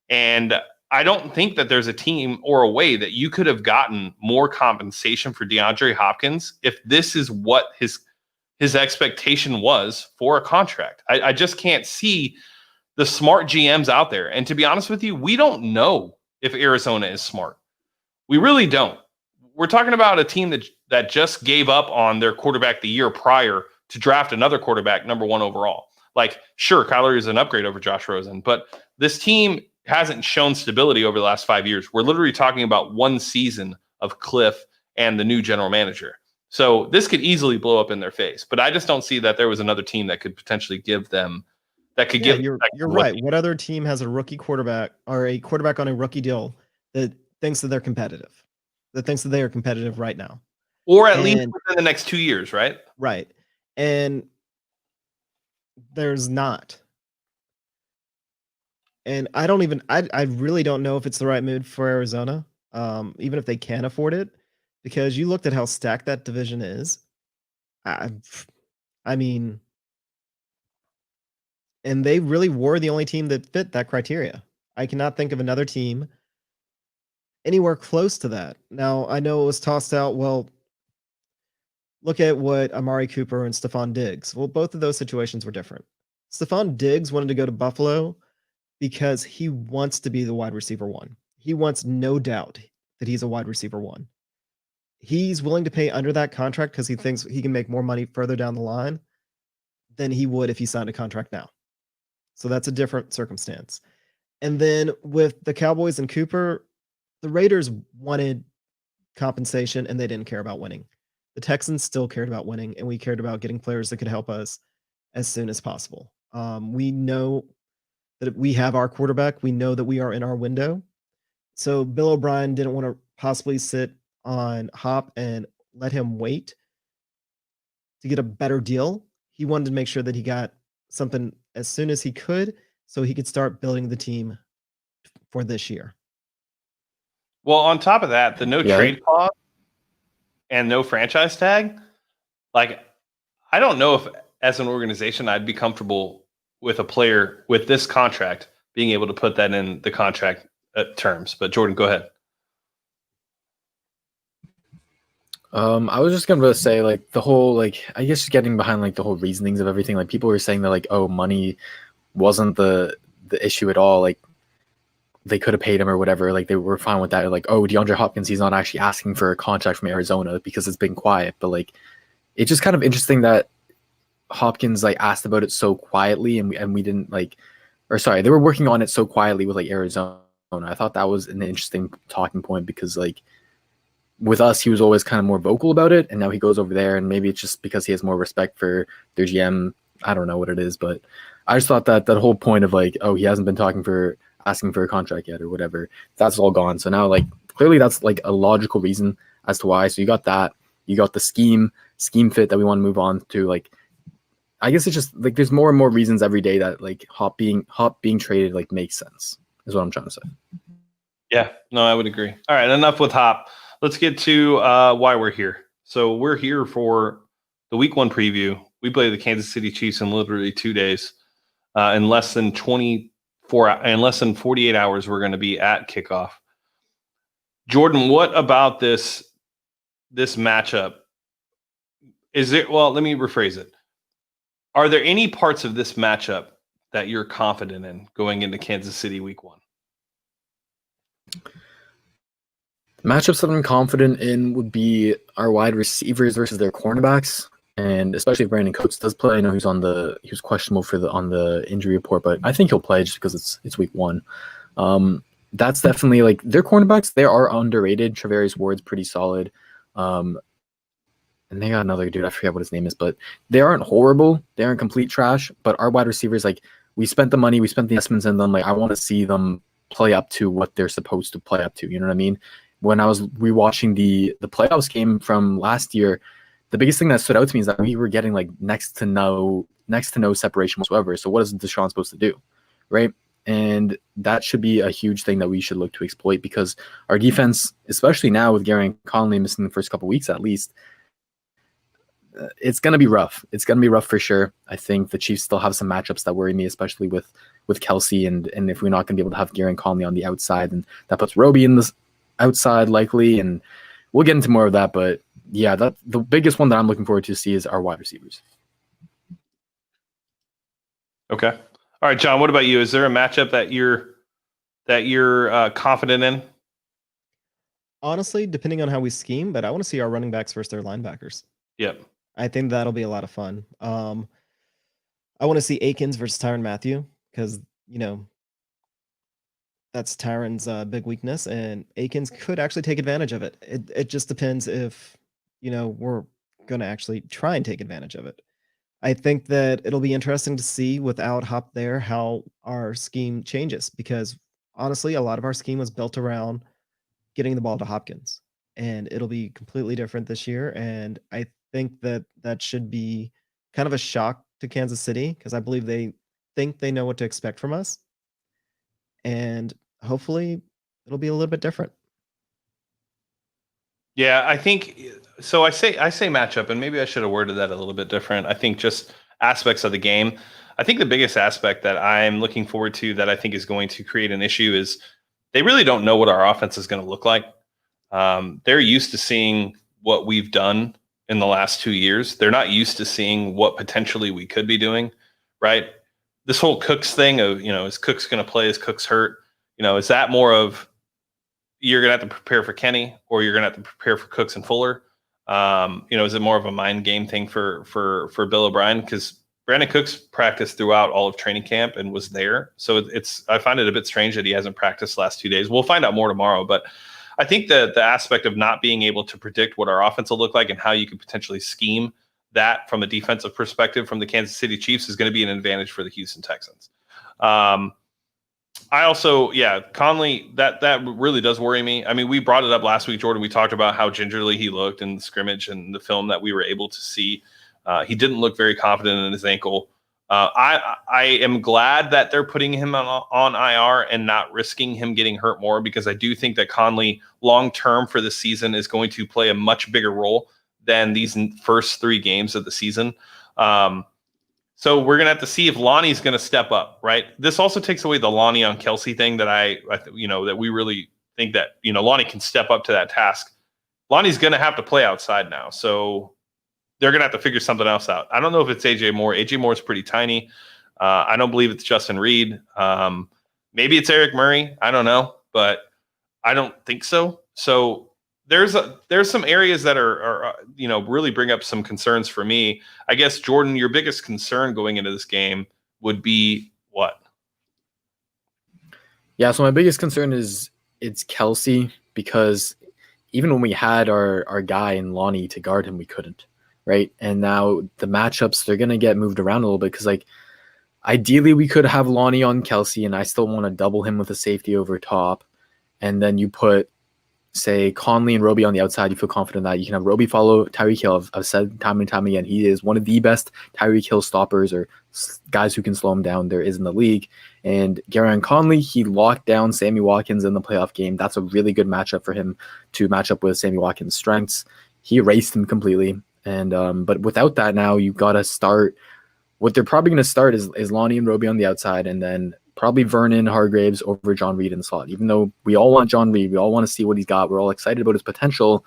And I don't think that there's a team or a way that you could have gotten more compensation for DeAndre Hopkins if this is what his expectation was for a contract. I just can't see the smart GMs out there. And to be honest with you, we don't know if Arizona is smart. We really don't. We're talking about a team that just gave up on their quarterback the year prior to draft another quarterback number 1 overall. Like, sure, Kyler is an upgrade over Josh Rosen, but this team hasn't shown stability over the last 5 years. We're literally talking about 1 season of Cliff and the new general manager. So this could easily blow up in their face, but I just don't see that there was another team that could potentially give them that could give. You're right. What other team has a rookie quarterback or a quarterback on a rookie deal that thinks that they're competitive, that thinks that they are competitive right now, or at least within the next 2 years, right? Right. And there's not. And I really don't know if it's the right move for Arizona, even if they can afford it, because you looked at how stacked that division is. I mean, and they really were the only team that fit that criteria. I cannot think of another team anywhere close to that. Now, I know it was tossed out, well, look at what Amari Cooper and Stephon Diggs. Well, both of those situations were different. Stephon Diggs wanted to go to Buffalo because he wants to be the wide receiver 1. He wants no doubt that he's a wide receiver 1. He's willing to pay under that contract because he thinks he can make more money further down the line than he would if he signed a contract now. So that's a different circumstance. And then with the Cowboys and Cooper, the Raiders wanted compensation and they didn't care about winning. The Texans still cared about winning, and we cared about getting players that could help us as soon as possible. We know that we have our quarterback. We know that we are in our window. So Bill O'Brien didn't want to possibly sit on Hop and let him wait to get a better deal. He wanted to make sure that he got something as soon as he could so he could start building the team for this year. Well, on top of that, the no trade clause and no franchise tag, like, I don't know if as an organization I'd be comfortable with a player with this contract being able to put that in the contract terms. But Jordan, go ahead. I was just gonna say, like, the whole, like, I guess getting behind like the whole reasonings of everything. Like, people were saying that, like, oh, money wasn't the issue at all. Like, they could have paid him or whatever. Like, they were fine with that. Like, oh, DeAndre Hopkins, he's not actually asking for a contract from Arizona because it's been quiet. But like, it's just kind of interesting that Hopkins like asked about it so quietly, and we didn't like, or sorry, they were working on it so quietly with like Arizona. I thought that was an interesting talking point because like, with us, he was always kind of more vocal about it, and now he goes over there, and maybe it's just because he has more respect for their GM. I don't know what it is, but I just thought that whole point of like, oh, he hasn't been asking for a contract yet or whatever, that's all gone. So now, like, clearly that's like a logical reason as to why. So you got that, you got the scheme fit that we want to move on to. Like, I guess it's just like there's more and more reasons every day that like Hop being traded like makes sense. is what I'm trying to say. Yeah, no, I would agree. All right, enough with Hop. Let's get to why we're here. So we're here for the Week 1 preview. We play the Kansas City Chiefs in literally 2 days. In less than 48 hours, we're going to be at kickoff. Jordan, what about this matchup? Let me rephrase it. Are there any parts of this matchup that you're confident in going into Kansas City Week 1? Matchups that I'm confident in would be our wide receivers versus their cornerbacks, and especially if Brandon Cooks does play. I know he was questionable on the injury report, but I think he'll play just because it's Week 1. That's definitely like their cornerbacks. They are underrated. Travarius Ward's pretty solid, and they got another dude. I forget what his name is, but they aren't horrible. They aren't complete trash. But our wide receivers, like we spent the money, we spent the investments in them. Like I want to see them play up to what they're supposed to play up to. You know what I mean? When I was rewatching the playoffs game from last year, the biggest thing that stood out to me is that we were getting like next to no separation whatsoever. So what is Deshaun supposed to do, right? And that should be a huge thing that we should look to exploit, because our defense, especially now with Gary Conley missing the first couple weeks at least, it's going to be rough. It's going to be rough for sure. I think the Chiefs still have some matchups that worry me, especially with Kelsey, and if we're not going to be able to have Gary Conley on the outside, and that puts Roby in the outside likely, and we'll get into more of that. But yeah, the biggest one that I'm looking forward to see is our wide receivers. Okay. All right, John, what about you? Is there a matchup that you're confident in? Honestly, depending on how we scheme, but I want to see our running backs versus their linebackers. Yep. I think that'll be a lot of fun. I want to see Akins versus Tyrann Mathieu, because, that's Tyron's big weakness, and Akins could actually take advantage of it. It just depends if, we're going to actually try and take advantage of it. I think that it'll be interesting to see without Hop there how our scheme changes, because honestly, a lot of our scheme was built around getting the ball to Hopkins, and it'll be completely different this year. And I think that should be kind of a shock to Kansas City, because I believe they think they know what to expect from us. And hopefully it'll be a little bit different. Yeah, I think so. I say matchup, and maybe I should have worded that a little bit different. I think just aspects of the game. I think the biggest aspect that I'm looking forward to that I think is going to create an issue is they really don't know what our offense is going to look like. They're used to seeing what we've done in the last 2 years. They're not used to seeing what potentially we could be doing, right? This whole Cooks thing of, is Cooks going to play? Is Cooks hurt? Is that more of you're going to have to prepare for Kenny, or you're going to have to prepare for Cooks and Fuller? Is it more of a mind game thing for Bill O'Brien? Because Brandon Cooks practiced throughout all of training camp and was there. So I find it a bit strange that he hasn't practiced the last 2 days. We'll find out more tomorrow, but I think that the aspect of not being able to predict what our offense will look like and how you could potentially scheme that from a defensive perspective from the Kansas City Chiefs is going to be an advantage for the Houston Texans. I also, Conley, that really does worry me. I mean, we brought it up last week, Jordan. We talked about how gingerly he looked in the scrimmage and the film that we were able to see. He didn't look very confident in his ankle. I am glad that they're putting him on IR and not risking him getting hurt more, because I do think that Conley long-term for the season is going to play a much bigger role than these first 3 games of the season. So we're going to have to see if Lonnie's going to step up, right? This also takes away the Lonnie on Kelsey thing that that we really think that, Lonnie can step up to that task. Lonnie's going to have to play outside now. So they're going to have to figure something else out. I don't know if it's AJ Moore. AJ Moore is pretty tiny. I don't believe it's Justin Reed. Maybe it's Eric Murray. I don't know, but I don't think so. So there's some areas that are really bring up some concerns for me. I guess, Jordan, your biggest concern going into this game would be what? Yeah, so my biggest concern is it's Kelsey, because even when we had our guy in Lonnie to guard him, we couldn't, right? And now the matchups, they're going to get moved around a little bit, because ideally we could have Lonnie on Kelsey, and I still want to double him with a safety over top. And then you put, say, Conley and Roby on the outside. You feel confident that you can have Roby follow Tyreek Hill. I've said time and time again, he is one of the best Tyreek Hill stoppers, or guys who can slow him down there is in the league. And Garyon Conley, he locked down Sammy Watkins in the playoff game. That's a really good matchup for him to match up with Sammy Watkins' strengths. He erased him completely. And but without that, now you got to start. What they're probably going to start is Lonnie and Roby on the outside, and then probably Vernon Hargraves over John Reed in the slot. Even though we all want John Reed, we all want to see what he's got. We're all excited about his potential.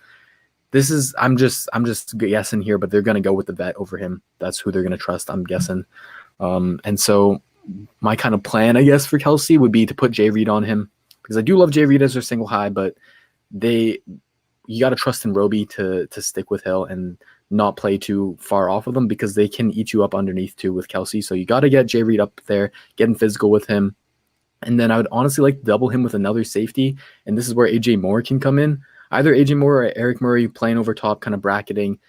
I'm just guessing here, but they're going to go with the vet over him. That's who they're going to trust, I'm guessing. And so my kind of plan, I guess, for Kelsey would be to put Jay Reed on him, because I do love Jay Reed as their single high, but you got to trust in Roby to stick with Hill and not play too far off of them, because they can eat you up underneath too with Kelsey. So you got to get Jay Reed up there, getting physical with him. And then I would honestly like to double him with another safety. And this is where AJ Moore can come in. Either AJ Moore or Eric Murray playing over top, kind of bracketing.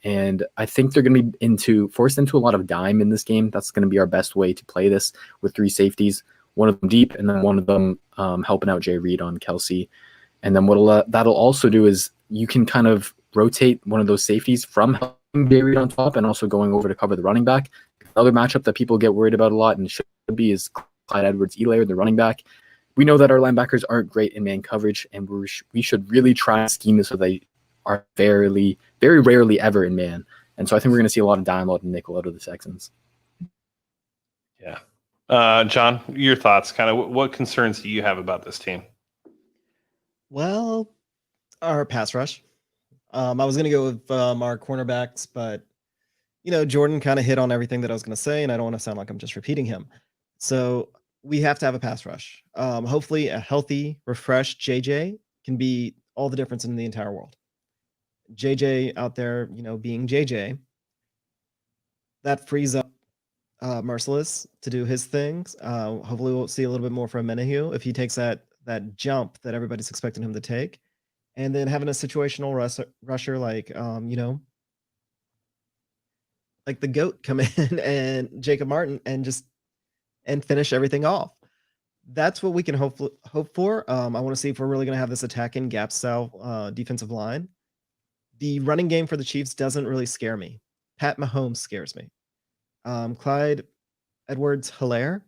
And I think they're going to be forced into a lot of dime in this game. That's going to be our best way to play this, with 3 safeties, one of them deep, and then one of them helping out Jay Reed on Kelsey. And then what that'll also do is you can kind of rotate one of those safeties from helping Jay Reed on top and also going over to cover the running back. Another matchup that people get worried about a lot, and should be, is Clyde Edwards-Helaire, the running back. We know that our linebackers aren't great in man coverage, and we should really try and scheme this so they are very, very rarely ever in man. And so I think we're going to see a lot of dime, a lot of nickel out of the Texans. Yeah. John, your thoughts, kind of what concerns do you have about this team? Well, our pass rush. I was going to go with our cornerbacks, but, Jordan kind of hit on everything that I was going to say, and I don't want to sound like I'm just repeating him. So we have to have a pass rush. Hopefully a healthy, refreshed JJ can be all the difference in the entire world. JJ out there, being JJ, that frees up Merciless to do his things. Hopefully we'll see a little bit more from Menahue if he takes that jump that everybody's expecting him to take. And then having a situational rusher like, like the GOAT come in and Jacob Martin and finish everything off. That's what we can hope for. I want to see if we're really going to have this attacking gap style defensive line. The running game for the Chiefs doesn't really scare me. Pat Mahomes scares me. Clyde Edwards-Helaire,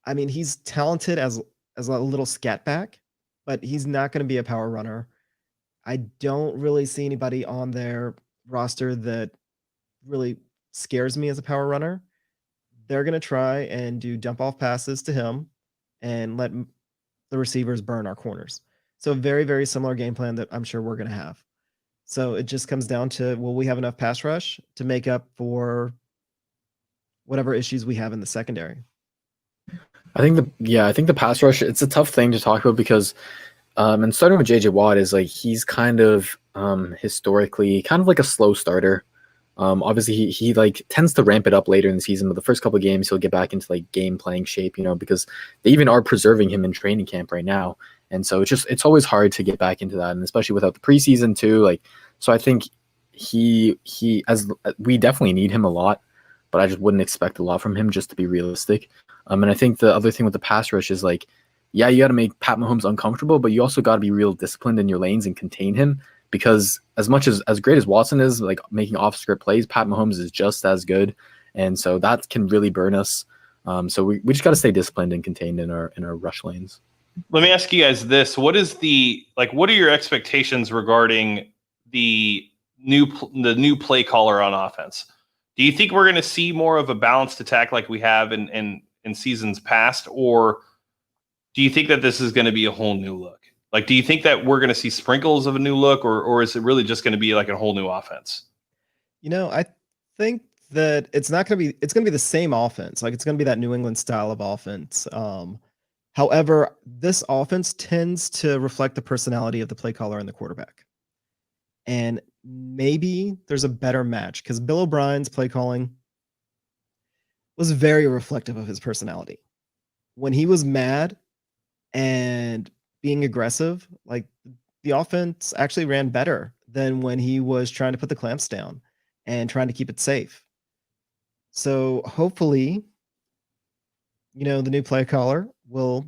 I mean, he's talented as a little scat back, but he's not going to be a power runner. I don't really see anybody on their roster that really scares me as a power runner. They're going to try and do dump off passes to him and let the receivers burn our corners. So very, very similar game plan that I'm sure we're going to have. So it just comes down to, will we have enough pass rush to make up for whatever issues we have in the secondary? I think the pass rush, it's a tough thing to talk about because, and starting with JJ Watt is like, he's kind of historically kind of like a slow starter. Obviously he like tends to ramp it up later in the season, but the first couple of games he'll get back into like game playing shape, because they even are preserving him in training camp right now. And so it's always hard to get back into that, and especially without the preseason too. Like, so I think we definitely need him a lot, but I just wouldn't expect a lot from him, just to be realistic. And I think the other thing with the pass rush is like, yeah, you got to make Pat Mahomes uncomfortable, but you also got to be real disciplined in your lanes and contain him, because as great as Watson is, like making off script plays, Pat Mahomes is just as good, and so that can really burn us. So we just got to stay disciplined and contained in our rush lanes. Let me ask you guys this: what are your expectations regarding the new play caller on offense? Do you think we're going to see more of a balanced attack like we have in seasons past, or do you think that this is going to be a whole new look? Like, do you think that we're going to see sprinkles of a new look, or is it really just going to be like a whole new offense? I think that it's going to be the same offense. Like, it's going to be that New England style of offense. However, this offense tends to reflect the personality of the play caller and the quarterback. And maybe there's a better match, because Bill O'Brien's play calling was very reflective of his personality. When he was mad and being aggressive, like, the offense actually ran better than when he was trying to put the clamps down and trying to keep it safe. So hopefully, the new play caller will,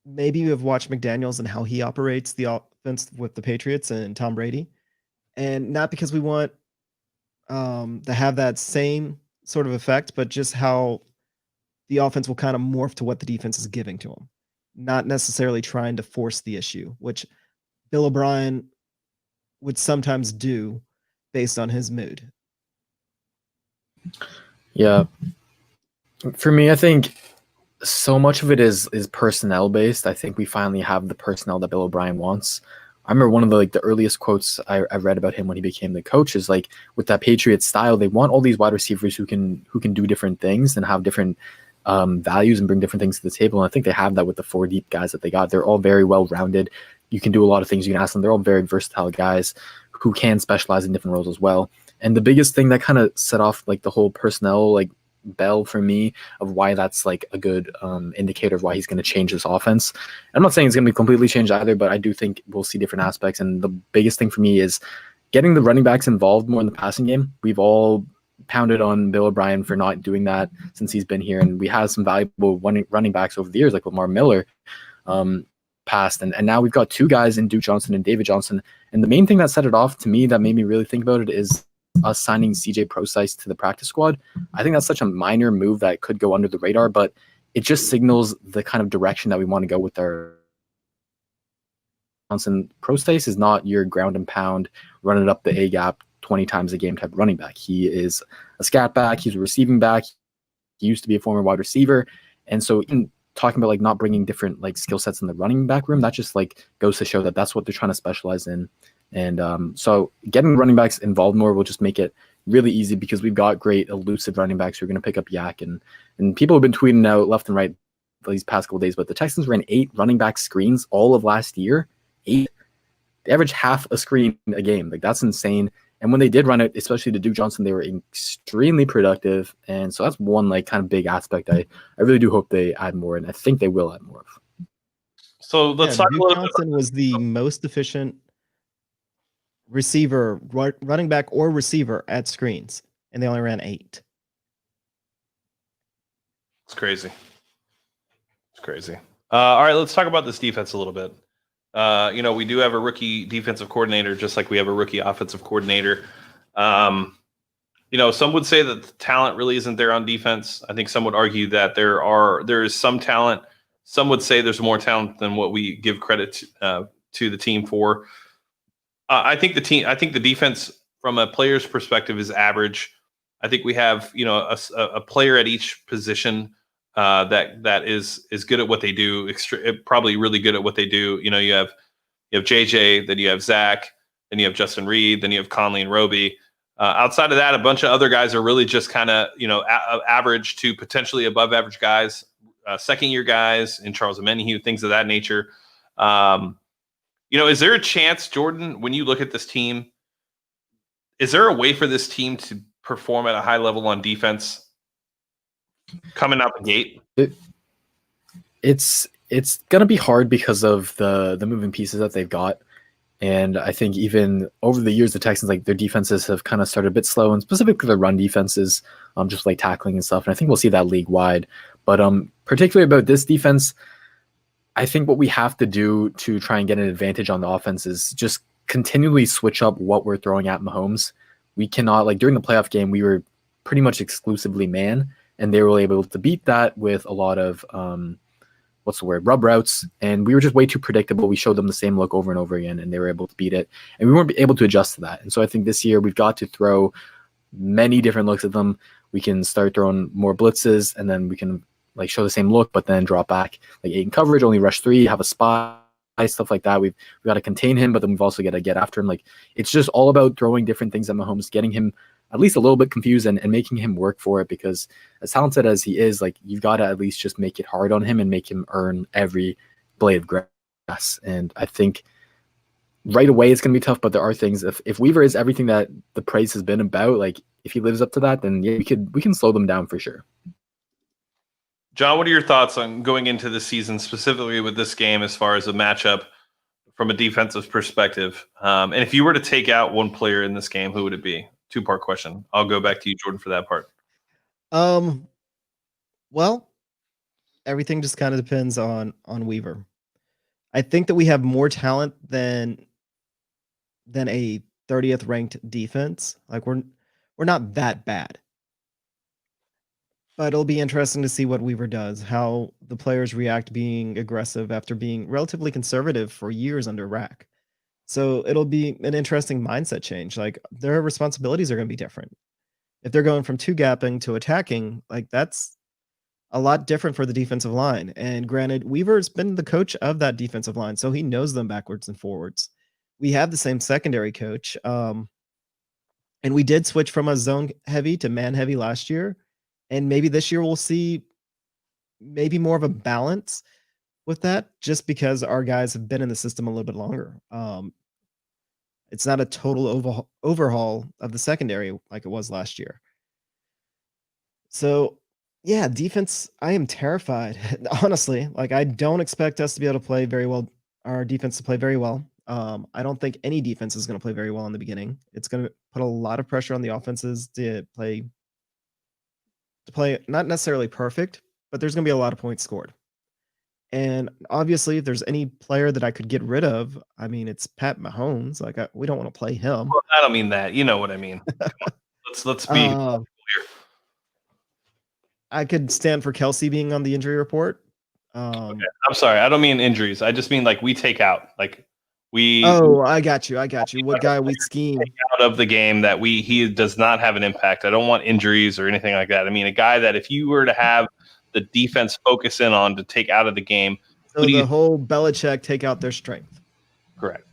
maybe have watched McDaniels and how he operates the offense with the Patriots and Tom Brady, and not because we want to have that same sort of effect, but just how the offense will kind of morph to what the defense is giving to them, not necessarily trying to force the issue, which Bill O'Brien would sometimes do based on his mood. Yeah. For me, I think so much of it is personnel based. I think we finally have the personnel that Bill O'Brien wants. I remember one of the earliest quotes I read about him when he became the coach is like, with that Patriots style, they want all these wide receivers who can do different things and have different values and bring different things to the table. And I think they have that with the 4 deep guys that they got. They're all very well rounded. You can do a lot of things. You can ask them. They're all very versatile guys who can specialize in different roles as well. And the biggest thing that kind of set off like the whole personnel like bell for me of why that's like a good indicator of why he's going to change this offense. I'm not saying it's going to be completely changed either, but I do think we'll see different aspects. And the biggest thing for me is getting the running backs involved more in the passing game. We've all pounded on Bill O'Brien for not doing that since he's been here, and we had some valuable running backs over the years like Lamar Miller passed, and now we've got 2 guys in Duke Johnson and David Johnson. And the main thing that set it off to me that made me really think about it is us signing CJ Procise to the practice squad. I think that's such a minor move that could go under the radar, but it just signals the kind of direction that we want to go with our Johnson. Procise is not your ground and pound, run it up the A gap 20 times a game type of running back. He is a scat back. He's a receiving back. He used to be a former wide receiver. And so in talking about like not bringing different like skill sets in the running back room, that just like goes to show that that's what they're trying to specialize in. And so getting running backs involved more will just make it really easy because we've got great elusive running backs who are going to pick up yak. And people have been tweeting out left and right these past couple of days, but the Texans ran 8 running back screens all of last year. 8. They average half a screen a game. Like that's insane. And when they did run it, especially to Duke Johnson, they were extremely productive. And so that's one like kind of big aspect I really do hope they add more, and I think they will add more of. So let's talk a Duke little bit. Johnson was the most efficient receiver, running back or receiver at screens, and they only ran 8. It's crazy. It's crazy. All right, let's talk about this defense a little bit. We do have a rookie defensive coordinator, just like we have a rookie offensive coordinator. Some would say that the talent really isn't there on defense. I think some would argue that there is some talent. Some would say there's more talent than what we give credit to the team for. I think the defense from a player's perspective is average. I think we have a player at each position that is good at what they do, probably really good at what they do. You have JJ, then you have Zach, then you have Justin Reed, then you have Conley and Roby. Outside of that, a bunch of other guys are really just kind of average to potentially above average guys, second year guys in Charles Omenihu, things of that nature. Is there a chance, Jordan, when you look at this team, is there a way for this team to perform at a high level on defense coming out the gate? It's going to be hard because of the moving pieces that they've got. And I think even over the years, the Texans, like their defenses have kind of started a bit slow, and specifically their run defenses, just like tackling and stuff. And I think we'll see that league wide. But particularly about this defense, I think what we have to do to try and get an advantage on the offense is just continually switch up what we're throwing at Mahomes. We cannot, like during the playoff game, we were pretty much exclusively man, and they were able to beat that with a lot of rub routes, and we were just way too predictable. We showed them the same look over and over again, and they were able to beat it, and we weren't able to adjust to that. And so I think this year we've got to throw many different looks at them. We can start throwing more blitzes, and then we can like show the same look, but then drop back like 8 in coverage, only rush 3, have a spy, stuff like that. We've got to contain him, but then we've also got to get after him. Like it's just all about throwing different things at Mahomes, getting him at least a little bit confused and making him work for it, because as talented as he is, like you've got to at least just make it hard on him and make him earn every blade of grass. And I think right away it's going to be tough, but there are things, if Weaver is everything that the praise has been about, like if he lives up to that, then yeah, we can slow them down for sure. John, what are your thoughts on going into the season, specifically with this game, as far as a matchup from a defensive perspective? And if you were to take out one player in this game, who would it be? 2-part question. I'll go back to you, Jordan, for that part. Well, everything just kind of depends on Weaver. I think that we have more talent than a 30th ranked defense. Like we're not that bad. But it'll be interesting to see what Weaver does, how the players react being aggressive after being relatively conservative for years under Rack. So it'll be an interesting mindset change. Like their responsibilities are going to be different. If they're going from two gapping to attacking, like that's a lot different for the defensive line. And granted, Weaver's been the coach of that defensive line, so he knows them backwards and forwards. We have the same secondary coach. And we did switch from a zone heavy to man heavy last year. And maybe this year we'll see maybe more of a balance with that just because our guys have been in the system a little bit longer. It's not a total overhaul of the secondary like it was last year. So, yeah, defense, I am terrified. Honestly, like I don't expect us to be able to play very well, our defense to play very well. I don't think any defense is going to play very well in the beginning. It's going to put a lot of pressure on the offenses to play not necessarily perfect, but there's going to be a lot of points scored. And obviously, if there's any player that I could get rid of, I mean, it's Pat Mahomes. Like we don't want to play him. Well, I don't mean that. You know what I mean. Let's be clear. I could stand for Kelsey being on the injury report. Okay. I'm sorry. I don't mean injuries. I just mean like we take out. Like we. Oh, I got you. What guy we scheme out of the game that he does not have an impact. I don't want injuries or anything like that. I mean, a guy that if you were to have the defense focus in on to take out of the game. So the whole Belichick take out their strength. Correct.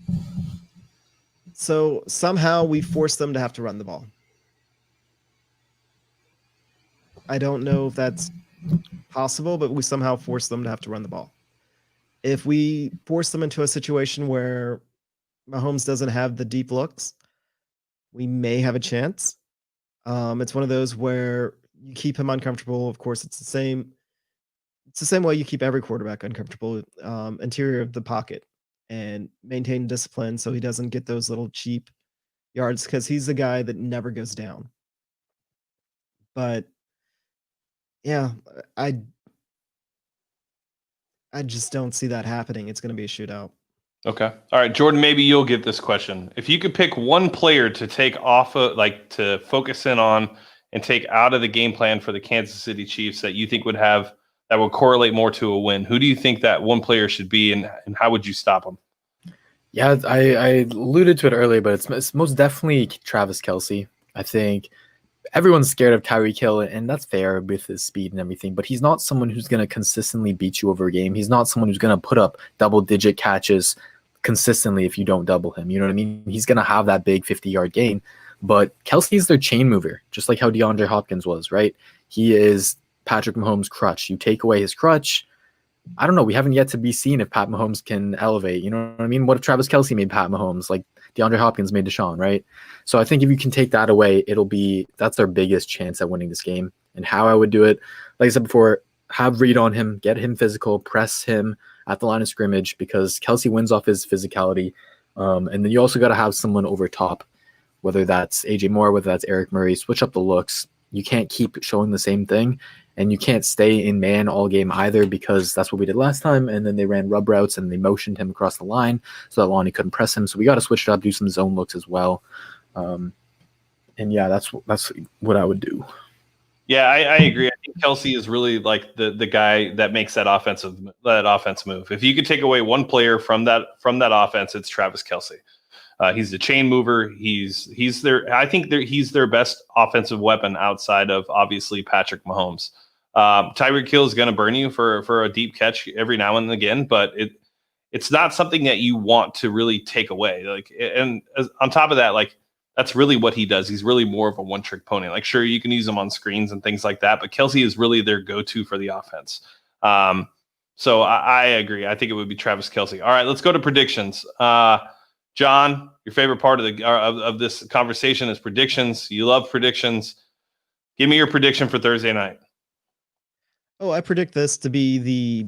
So somehow we force them to have to run the ball. I don't know if that's possible, but we somehow force them to have to run the ball. If we force them into a situation where Mahomes doesn't have the deep looks, we may have a chance. It's one of those where you keep him uncomfortable. Of course, it's the same way you keep every quarterback uncomfortable, interior of the pocket, and maintain discipline so he doesn't get those little cheap yards because he's the guy that never goes down. But yeah, I just don't see that happening. It's going to be a shootout. Okay. All right, Jordan, maybe you'll get this question. If you could pick one player to take off of, like to focus in on and take out of the game plan for the Kansas City Chiefs that you think would correlate more to a win, who do you think that one player should be, and how would you stop him? Yeah, I alluded to it earlier, but it's most definitely Travis Kelce. I think everyone's scared of Tyreek Hill, and that's fair with his speed and everything, but he's not someone who's going to consistently beat you over a game. He's not someone who's going to put up double-digit catches consistently if you don't double him. You know what I mean? He's going to have that big 50-yard gain, but Kelce is their chain mover, just like how DeAndre Hopkins was, right? He is Patrick Mahomes' crutch. You take away his crutch, I don't know. We haven't yet to be seen if Pat Mahomes can elevate. You know what I mean? What if Travis Kelce made Pat Mahomes like DeAndre Hopkins made Deshaun, right? So I think if you can take that away, that's their biggest chance at winning this game. And how I would do it, like I said before, have Reed on him, get him physical, press him at the line of scrimmage because Kelce wins off his physicality. And then you also got to have someone over top, whether that's AJ Moore, whether that's Eric Murray, switch up the looks. You can't keep showing the same thing. And you can't stay in man all game either because that's what we did last time. And then they ran rub routes and they motioned him across the line so that Lonnie couldn't press him. So we got to switch it up, do some zone looks as well. And yeah, that's what I would do. Yeah, I agree. I think Kelce is really like the guy that makes that offense move. If you could take away one player from that offense, it's Travis Kelce. He's the chain mover. He's their best offensive weapon outside of obviously Patrick Mahomes. Tyreek Hill is going to burn you for a deep catch every now and again, but it's not something that you want to really take away. Like, and on top of that, like that's really what he does. He's really more of a one-trick pony. Like, sure, you can use him on screens and things like that, but Kelce is really their go-to for the offense. So I agree. I think it would be Travis Kelce. All right, let's go to predictions. John, your favorite part of this conversation is predictions. You love predictions. Give me your prediction for Thursday night. Oh, I predict this to be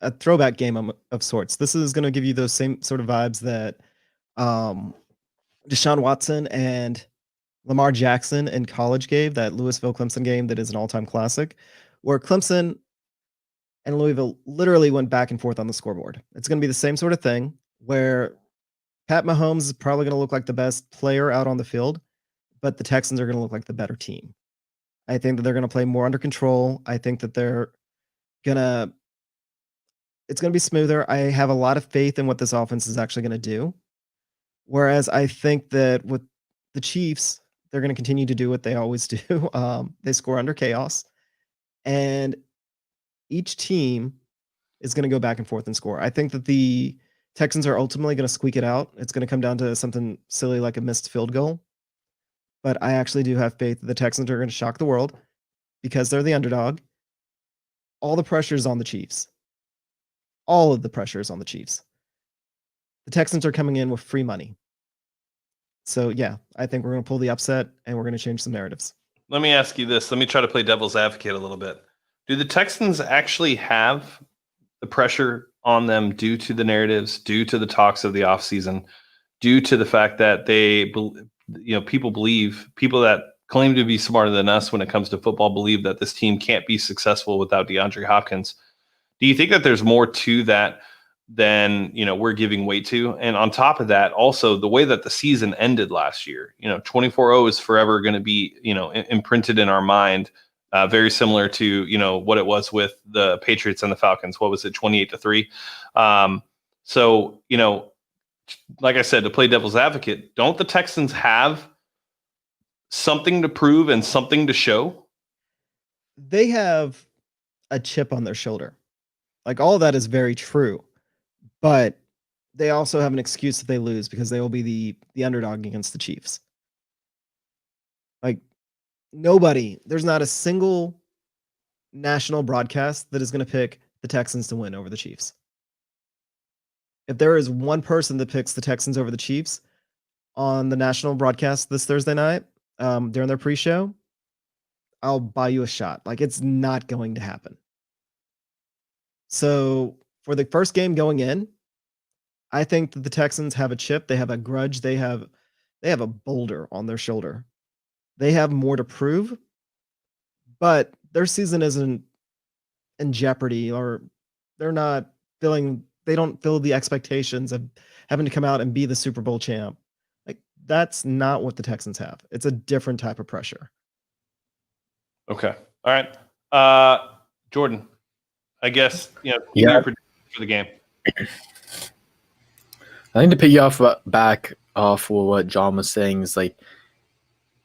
a throwback game of sorts. This is going to give you those same sort of vibes that Deshaun Watson and Lamar Jackson in college gave, that Louisville-Clemson game that is an all-time classic, where Clemson and Louisville literally went back and forth on the scoreboard. It's going to be the same sort of thing where Pat Mahomes is probably going to look like the best player out on the field, but the Texans are going to look like the better team. I think that they're going to play more under control. I think that it's going to be smoother. I have a lot of faith in what this offense is actually going to do. Whereas I think that with the Chiefs, they're going to continue to do what they always do. They score under chaos, and each team is going to go back and forth and score. I think that the Texans are ultimately going to squeak it out. It's going to come down to something silly like a missed field goal. But I actually do have faith that the Texans are going to shock the world because they're the underdog. All the pressure is on the Chiefs. All of the pressure is on the Chiefs. The Texans are coming in with free money. So, yeah, I think we're going to pull the upset and we're going to change some narratives. Let me ask you this. Let me try to play devil's advocate a little bit. Do the Texans actually have the pressure on them due to the narratives, due to the talks of the offseason, due to the fact that people that claim to be smarter than us when it comes to football believe that this team can't be successful without DeAndre Hopkins? Do you think that there's more to that than we're giving weight to? And on top of that, also the way that the season ended last year, 24-0 is forever going to be imprinted in our mind, very similar to what it was with the Patriots and the Falcons. What was it, 28-3? So like I said, to play devil's advocate, don't the Texans have something to prove and something to show? They have a chip on their shoulder. Like, all of that is very true. But they also have an excuse if they lose because they will be the underdog against the Chiefs. Like, there's not a single national broadcast that is going to pick the Texans to win over the Chiefs. If there is one person that picks the Texans over the Chiefs on the national broadcast this Thursday night, during their pre-show, I'll buy you a shot. Like, it's not going to happen. So for the first game going in, I think that the Texans have a chip. They have a grudge. They have a boulder on their shoulder. They have more to prove, but their season isn't in jeopardy, or they don't feel the expectations of having to come out and be the Super Bowl champ. Like, that's not what the Texans have. It's a different type of pressure. Okay. All right. Jordan, I guess, your prediction for the game. I think to piggyback back off what John was saying is, like,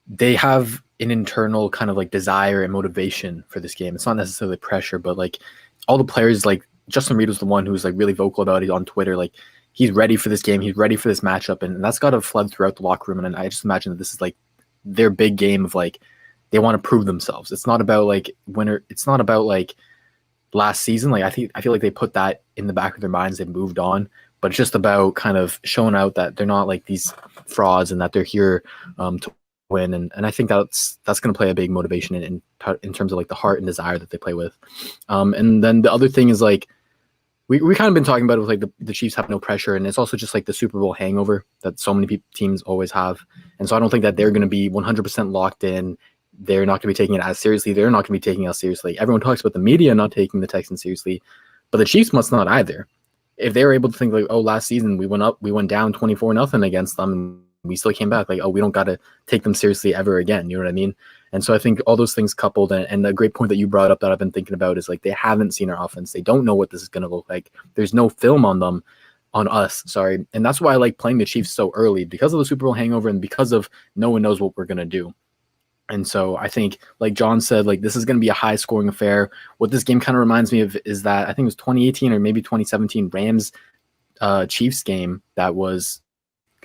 they have an internal kind of like desire and motivation for this game. It's not necessarily pressure, but like all the players, like Justin Reed was the one who was like really vocal about it on Twitter. Like, he's ready for this game. He's ready for this matchup. And that's got to flood throughout the locker room. And I just imagine that this is like their big game of like, they want to prove themselves. It's not about like winner. It's not about like last season. Like, I feel like they put that in the back of their minds. They've moved on, but it's just about kind of showing out that they're not like these frauds and that they're here to win. And I think that's going to play a big motivation in terms of like the heart and desire that they play with. And then the other thing is like, we kind of been talking about it with like the Chiefs have no pressure, and it's also just like the Super Bowl hangover that so many teams always have. And so I don't think that they're going to be 100% locked in. They're not going to be taking it as seriously. They're not going to be taking us seriously. Everyone talks about the media not taking the Texans seriously, but the Chiefs must not either. If they were able to think like, oh, last season we went down 24-0 against them, and we still came back, like, oh, we don't got to take them seriously ever again. You know what I mean? And so I think all those things coupled, and the great point that you brought up that I've been thinking about is like, they haven't seen our offense. They don't know what this is going to look like. There's no film on us. And that's why I like playing the Chiefs so early, because of the Super Bowl hangover and because of no one knows what we're going to do. And so I think, like John said, like, this is going to be a high scoring affair. What this game kind of reminds me of is that I think it was 2018 or maybe 2017 Rams Chiefs game that was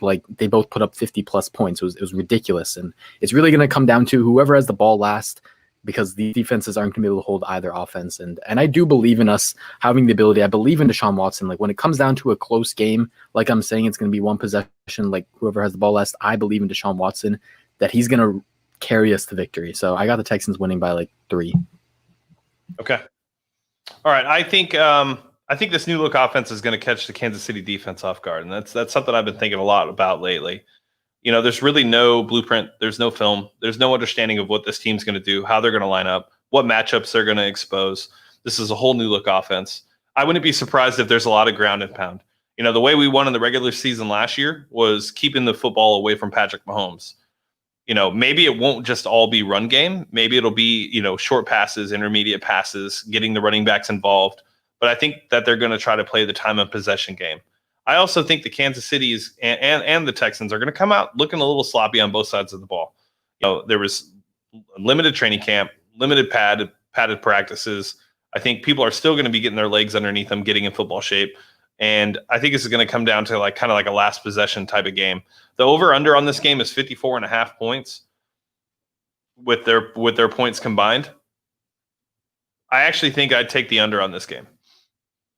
like, they both put up 50 plus points. It was ridiculous. And it's really going to come down to whoever has the ball last, because the defenses aren't going to be able to hold either offense. And I do believe in us having the ability. I believe in Deshaun Watson. Like, when it comes down to a close game, like I'm saying, it's going to be one possession, like whoever has the ball last. I believe in Deshaun Watson that he's going to carry us to victory. So I got the Texans winning by like 3. Okay. All right. I think this new look offense is going to catch the Kansas City defense off guard. And that's something I've been thinking a lot about lately. There's really no blueprint. There's no film. There's no understanding of what this team's going to do, how they're going to line up, what matchups they're going to expose. This is a whole new look offense. I wouldn't be surprised if there's a lot of ground and pound. The way we won in the regular season last year was keeping the football away from Patrick Mahomes. maybe it won't just all be run game. Maybe it'll be, short passes, intermediate passes, getting the running backs involved. But I think that they're going to try to play the time of possession game. I also think the Kansas City's and the Texans are going to come out looking a little sloppy on both sides of the ball. There was limited training camp, limited padded practices. I think people are still going to be getting their legs underneath them, getting in football shape. And I think this is going to come down to kind of like a last possession type of game. The over-under on this game is 54.5 points with their points combined. I actually think I'd take the under on this game.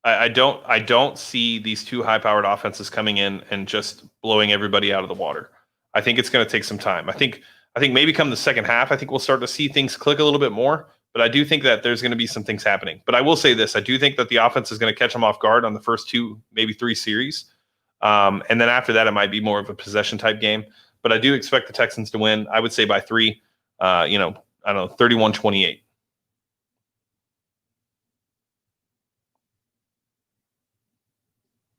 I don't see these two high-powered offenses coming in and just blowing everybody out of the water. I think it's going to take some time. I think maybe come the second half, I think we'll start to see things click a little bit more. But I do think that there's going to be some things happening. But I will say this. I do think that the offense is going to catch them off guard on the first 2, maybe 3 series. And then after that, it might be more of a possession type game. But I do expect the Texans to win. I would say by 3, I don't know, 31-28.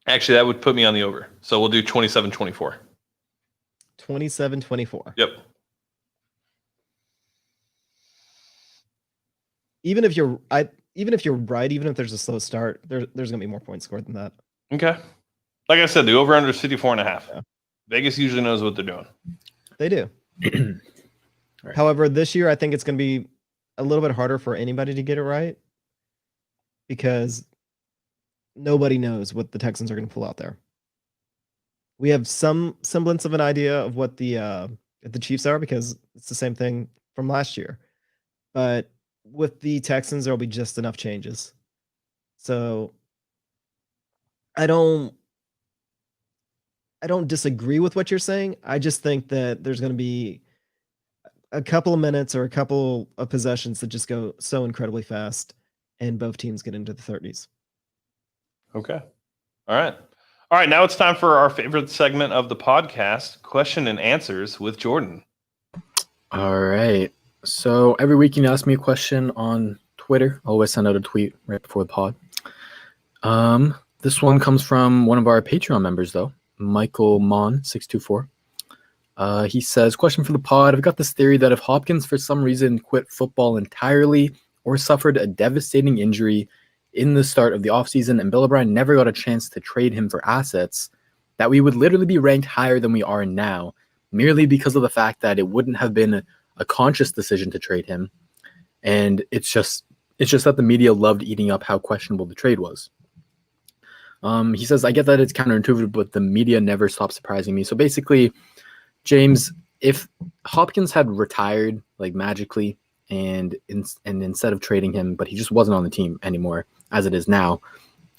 Actually, that would put me on the over. So we'll do 27-24. 27-24. Yep. Even if you're right, even if there's a slow start, there's gonna be more points scored than that. Okay. Like I said, the over-under is 54.5. Yeah. Vegas usually knows what they're doing. They do. Right. However, this year I think it's gonna be a little bit harder for anybody to get it right because nobody knows what the Texans are gonna pull out there. We have some semblance of an idea of what the Chiefs are because it's the same thing from last year, but with the Texans, there'll be just enough changes. So I don't disagree with what you're saying. I just think that there's going to be a couple of minutes or a couple of possessions that just go so incredibly fast and both teams get into the 30s. Okay. All right. Now it's time for our favorite segment of the podcast, question and answers with Jordan. All right. So every week you can ask me a question on Twitter. I'll always send out a tweet right before the pod. This one comes from one of our Patreon members, though, Michael Mon 624. He says, question for the pod. I've got this theory that if Hopkins for some reason quit football entirely or suffered a devastating injury in the start of the offseason and Bill O'Brien never got a chance to trade him for assets, that we would literally be ranked higher than we are now, merely because of the fact that it wouldn't have been a conscious decision to trade him. And it's just that the media loved eating up how questionable the trade was. He says, I get that it's counterintuitive, but the media never stops surprising me. So basically, James, if Hopkins had retired like magically and instead of trading him, but he just wasn't on the team anymore as it is now,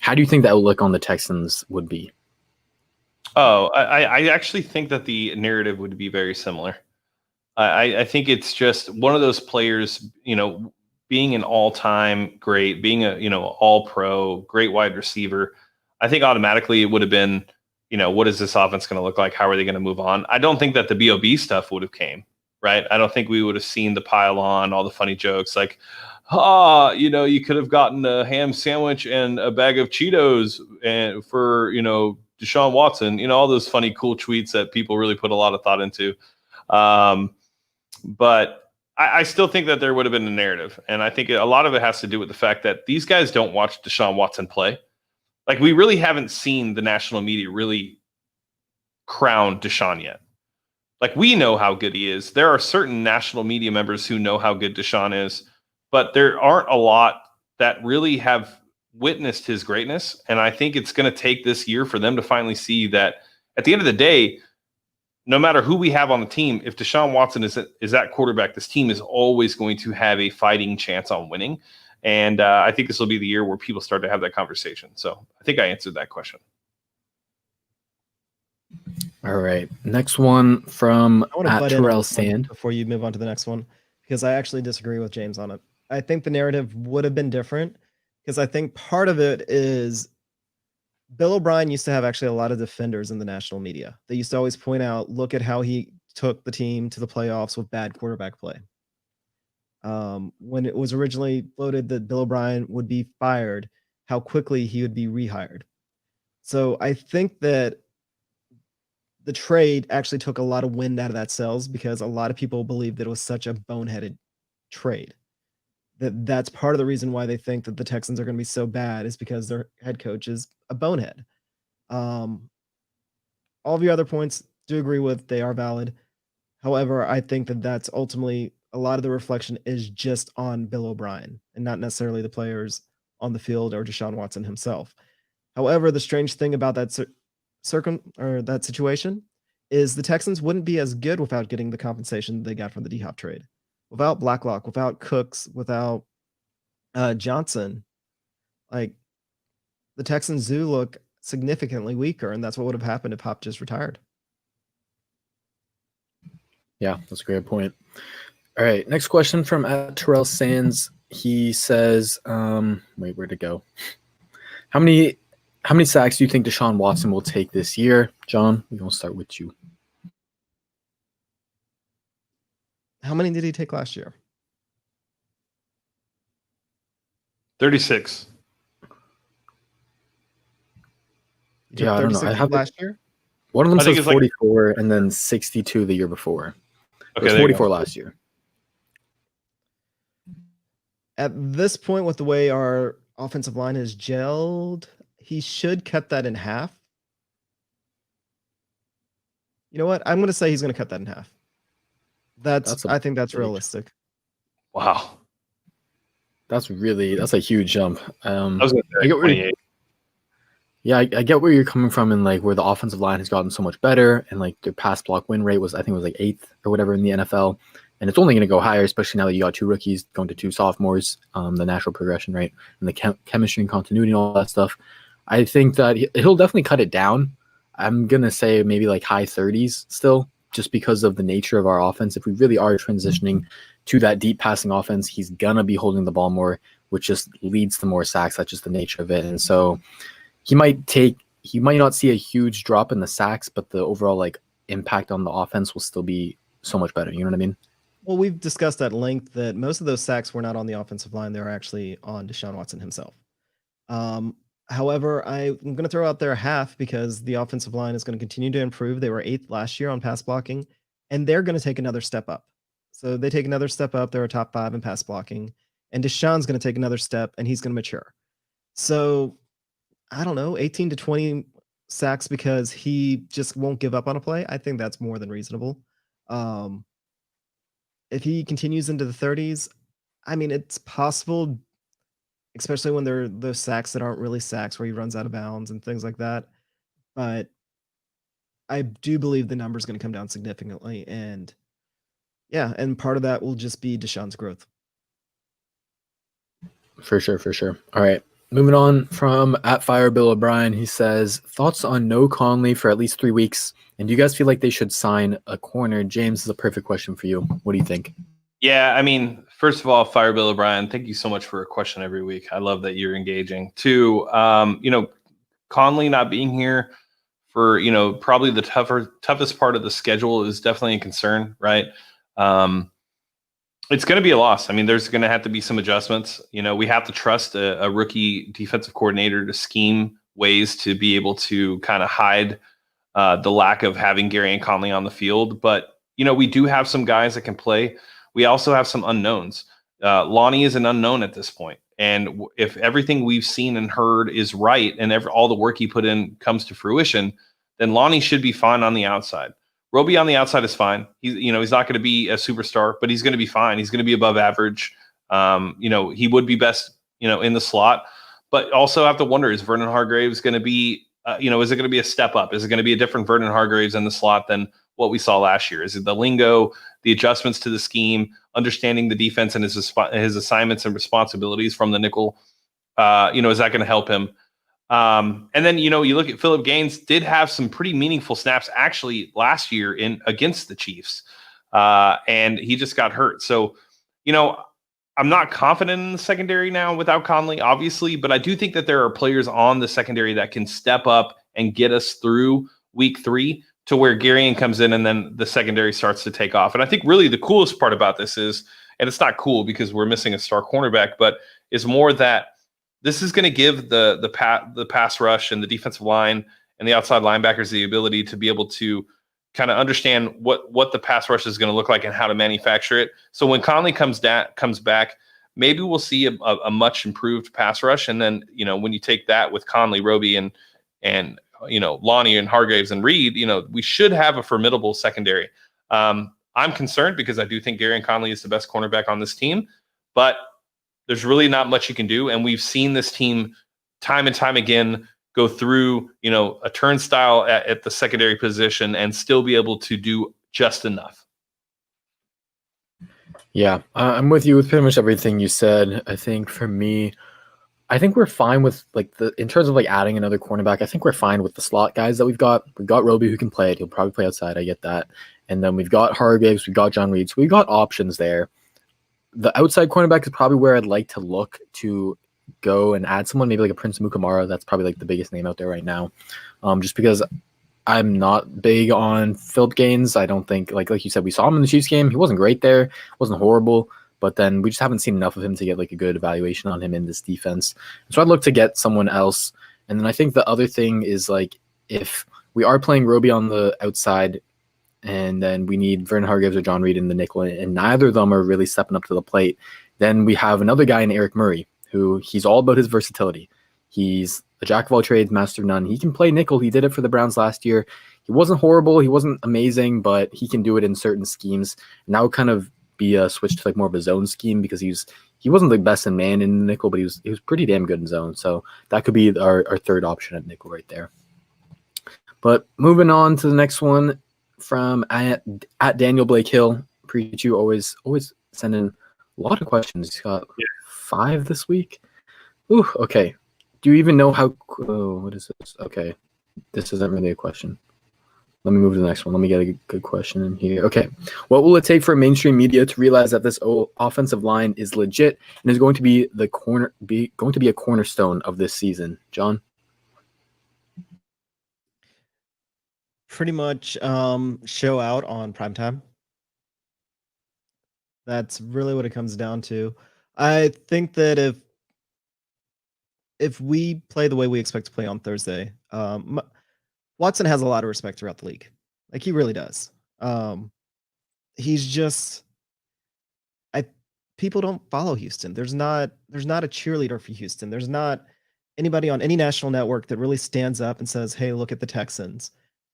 how do you think that outlook on the Texans would be? Oh, I actually think that the narrative would be very similar. I think it's just one of those players, being an all-time great, being a, all-pro, great wide receiver. I think automatically it would have been, what is this offense going to look like? How are they going to move on? I don't think that the BOB stuff would have came, right? I don't think we would have seen the pile on, all the funny jokes like, you could have gotten a ham sandwich and a bag of Cheetos and for, Deshaun Watson, all those funny, cool tweets that people really put a lot of thought into. But I still think that there would have been a narrative. And I think a lot of it has to do with the fact that these guys don't watch Deshaun Watson play. Like, we really haven't seen the national media really crown Deshaun yet. Like, we know how good he is. There are certain national media members who know how good Deshaun is, but there aren't a lot that really have witnessed his greatness. And I think it's going to take this year for them to finally see that at the end of the day, no matter who we have on the team, if Deshaun Watson is that quarterback, this team is always going to have a fighting chance on winning. And I think this will be the year where people start to have that conversation. So I think I answered that question. All right. Next one from I want to butt in on Terrell this one Sand. before you move on to the next one, because I actually disagree with James on it. I think the narrative would have been different because I think part of it is Bill O'Brien used to have actually a lot of defenders in the national media. They used to always point out, look at how he took the team to the playoffs with bad quarterback play. When it was originally floated that Bill O'Brien would be fired, how quickly he would be rehired. So I think that the trade actually took a lot of wind out of that sails because a lot of people believe that it was such a boneheaded trade. That's part of the reason why they think that the Texans are going to be so bad is because their head coach is a bonehead. All of your other points do agree with. They are valid. However, I think that that's ultimately a lot of the reflection is just on Bill O'Brien and not necessarily the players on the field or Deshaun Watson himself. However, the strange thing about that that situation is the Texans wouldn't be as good without getting the compensation they got from the D-Hop trade. Without Blacklock, without Cooks, without Johnson, like the Texans do look significantly weaker, and that's what would have happened if Hop just retired. Yeah, that's a great point. All right, next question from Terrell Sands. He says, wait, where'd it go? How many sacks do you think Deshaun Watson will take this year? John, we're going to start with you. How many did he take last year? 36. He took Yeah, I don't know. 36 I have last year. One of them I think says it's 44 and then 62 the year before. Okay, It was there you 44 go. last year. At this point, with the way our offensive line is gelled, he should cut that in half. You know what? I'm going to say he's going to cut that in half. I think that's big- realistic. Wow. That's a huge jump. I was going to I say get where 28. I get where you're coming from and like where the offensive line has gotten so much better and like their pass block win rate was, I think it was like 8th or whatever in the NFL. And it's only going to go higher, especially now that you got 2 rookies going to 2 sophomores, the natural progression, right? And the chemistry and continuity and all that stuff. I think that he'll definitely cut it down. I'm going to say maybe like high 30s still, just because of the nature of our offense. If we really are transitioning to that deep passing offense, he's going to be holding the ball more, which just leads to more sacks. That's just the nature of it. And so he might not see a huge drop in the sacks, but the overall like impact on the offense will still be so much better. You know what I mean? Well, we've discussed at length that most of those sacks were not on the offensive line. They were actually on Deshaun Watson himself. However, I'm going to throw out there half because the offensive line is going to continue to improve. They were 8th last year on pass blocking, and they're going to take another step up. So they take another step up. They're a top 5 in pass blocking, and Deshaun's going to take another step, and he's going to mature. So I don't know, 18 to 20 sacks because he just won't give up on a play. I think that's more than reasonable. If he continues into the 30s, I mean, it's possible, especially when they're those sacks that aren't really sacks where he runs out of bounds and things like that. But I do believe the number is going to come down significantly. And yeah, and part of that will just be Deshaun's growth. For sure. All right. Moving on from @FireBill O'Brien, he says, thoughts on no Conley for at least 3 weeks. And do you guys feel like they should sign a corner? James, this is a perfect question for you. What do you think? Yeah, I mean, first of all, Fire Bill O'Brien, thank you so much for a question every week. I love that you're engaging. 2, Conley not being here for, probably the toughest part of the schedule is definitely a concern, right? It's going to be a loss. I mean, there's going to have to be some adjustments. We have to trust a rookie defensive coordinator to scheme ways to be able to kind of hide the lack of having Gary and Conley on the field. But, we do have some guys that can play. We also have some unknowns. Lonnie is an unknown at this point. And if everything we've seen and heard is right and all the work he put in comes to fruition, then Lonnie should be fine on the outside. Roby on the outside is fine. He's not going to be a superstar, but he's going to be fine. He's going to be above average. He would be best, in the slot. But also have to wonder, is Vernon Hargraves going to be, is it going to be a step up? Is it going to be a different Vernon Hargraves in the slot than what we saw last year? Is it the lingo, the adjustments to the scheme, understanding the defense and his assignments and responsibilities from the nickel? Is that going to help him? And then, you look at Phillip Gaines did have some pretty meaningful snaps actually last year against the Chiefs. And he just got hurt. So, I'm not confident in the secondary now without Conley, obviously, but I do think that there are players on the secondary that can step up and get us through week 3 to where Garyon comes in and then the secondary starts to take off. And I think really the coolest part about this is, and it's not cool because we're missing a star cornerback, but is more that this is going to give the pass rush and the defensive line and the outside linebackers the ability to be able to kind of understand what the pass rush is going to look like and how to manufacture it. So when Conley comes back, maybe we'll see a much improved pass rush. And then, when you take that with Conley, Roby, and Lonnie and Hargraves and Reed, we should have a formidable secondary. I'm concerned because I do think Gary Conley is the best cornerback on this team, but there's really not much you can do. And we've seen this team time and time again go through, a turnstile at the secondary position and still be able to do just enough. Yeah, I'm with you with pretty much everything you said. I think for me, I think we're fine with in terms of adding another cornerback. I think we're fine with the slot guys that we've got. We've got Roby who can play it. He'll probably play outside. I get that. And then we've got Hargraves. We've got John Reed. So we've got options there. The outside cornerback is probably where I'd like to look to go and add someone, maybe like a Prince Mukamara. That's probably the biggest name out there right now. Just because I'm not big on Philip Gaines. I don't think, like you said, we saw him in the Chiefs game. He wasn't great there. Wasn't horrible. But then we just haven't seen enough of him to get a good evaluation on him in this defense. So I'd look to get someone else. And then I think the other thing is if we are playing Roby on the outside and then we need Vernon Hargraves or John Reed in the nickel and neither of them are really stepping up to the plate, then we have another guy in Eric Murray who he's all about his versatility. He's a jack of all trades, master of none. He can play nickel. He did it for the Browns last year. He wasn't horrible. He wasn't amazing, but he can do it in certain schemes. And that would kind of be a switch to more of a zone scheme because he wasn't the best in man in nickel, but he was pretty damn good in zone. So that could be our third option at nickel right there. But moving on to the next one from at Daniel Blake Hill. Appreciate you always sending a lot of questions. He's got 5 this week. Ooh, okay. Do you even know how? What is this? Okay, this isn't really a question. Let me move to the next one. Let me get a good question in here. Okay. What will it take for mainstream media to realize that this offensive line is legit and is going to be a cornerstone of this season? John? Pretty much show out on primetime. That's really what it comes down to. I think that if we play the way we expect to play on Thursday, Watson has a lot of respect throughout the league. He really does. He's just, people don't follow Houston. There's not a cheerleader for Houston. There's not anybody on any national network that really stands up and says, "Hey, look at the Texans,"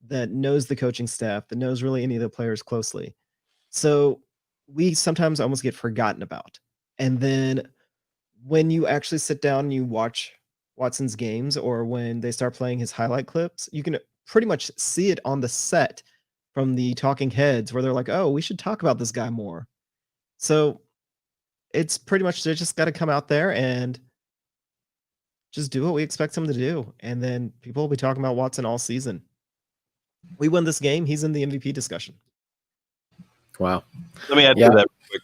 that knows the coaching staff, that knows really any of the players closely. So we sometimes almost get forgotten about. And then when you actually sit down and you watch Watson's games, or when they start playing his highlight clips, you can pretty much see it on the set from the talking heads where they're like, "Oh, we should talk about this guy more." So it's pretty much, they just got to come out there and just do what we expect them to do. And then people will be talking about Watson all season. We win this game, he's in the MVP discussion. Wow. Let me add to that real quick.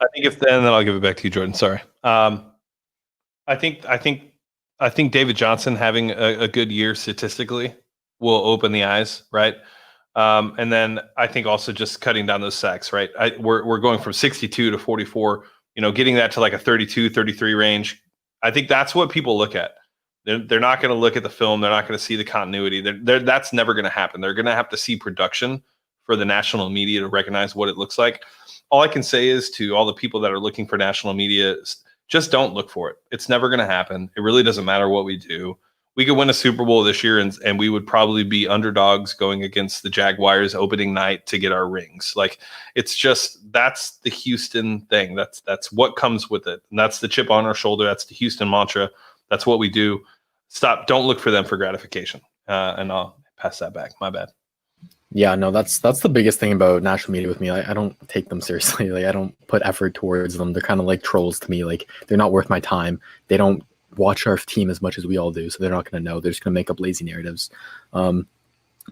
I think and then I'll give it back to you, Jordan. Sorry. I think David Johnson having a good year statistically will open the eyes, right? And then I think also just cutting down those sacks, right? We're going from 62 to 44, getting that to a 32, 33 range. I think that's what people look at. They're not going to look at the film. They're not going to see the continuity. That's never going to happen. They're going to have to see production for the national media to recognize what it looks like. All I can say is to all the people that are looking for national media, just don't look for it. It's never going to happen. It really doesn't matter what we do. We could win a Super Bowl this year, and we would probably be underdogs going against the Jaguars opening night to get our rings. It's just, that's the Houston thing. That's what comes with it. And that's the chip on our shoulder. That's the Houston mantra. That's what we do. Don't look for them for gratification. And I'll pass that back. My bad. Yeah, no, that's the biggest thing about national media with me. I don't take them seriously. I don't put effort towards them. They're kind of like trolls to me. They're not worth my time. They don't watch our team as much as we all do, so they're not going to know. They're just going to make up lazy narratives. But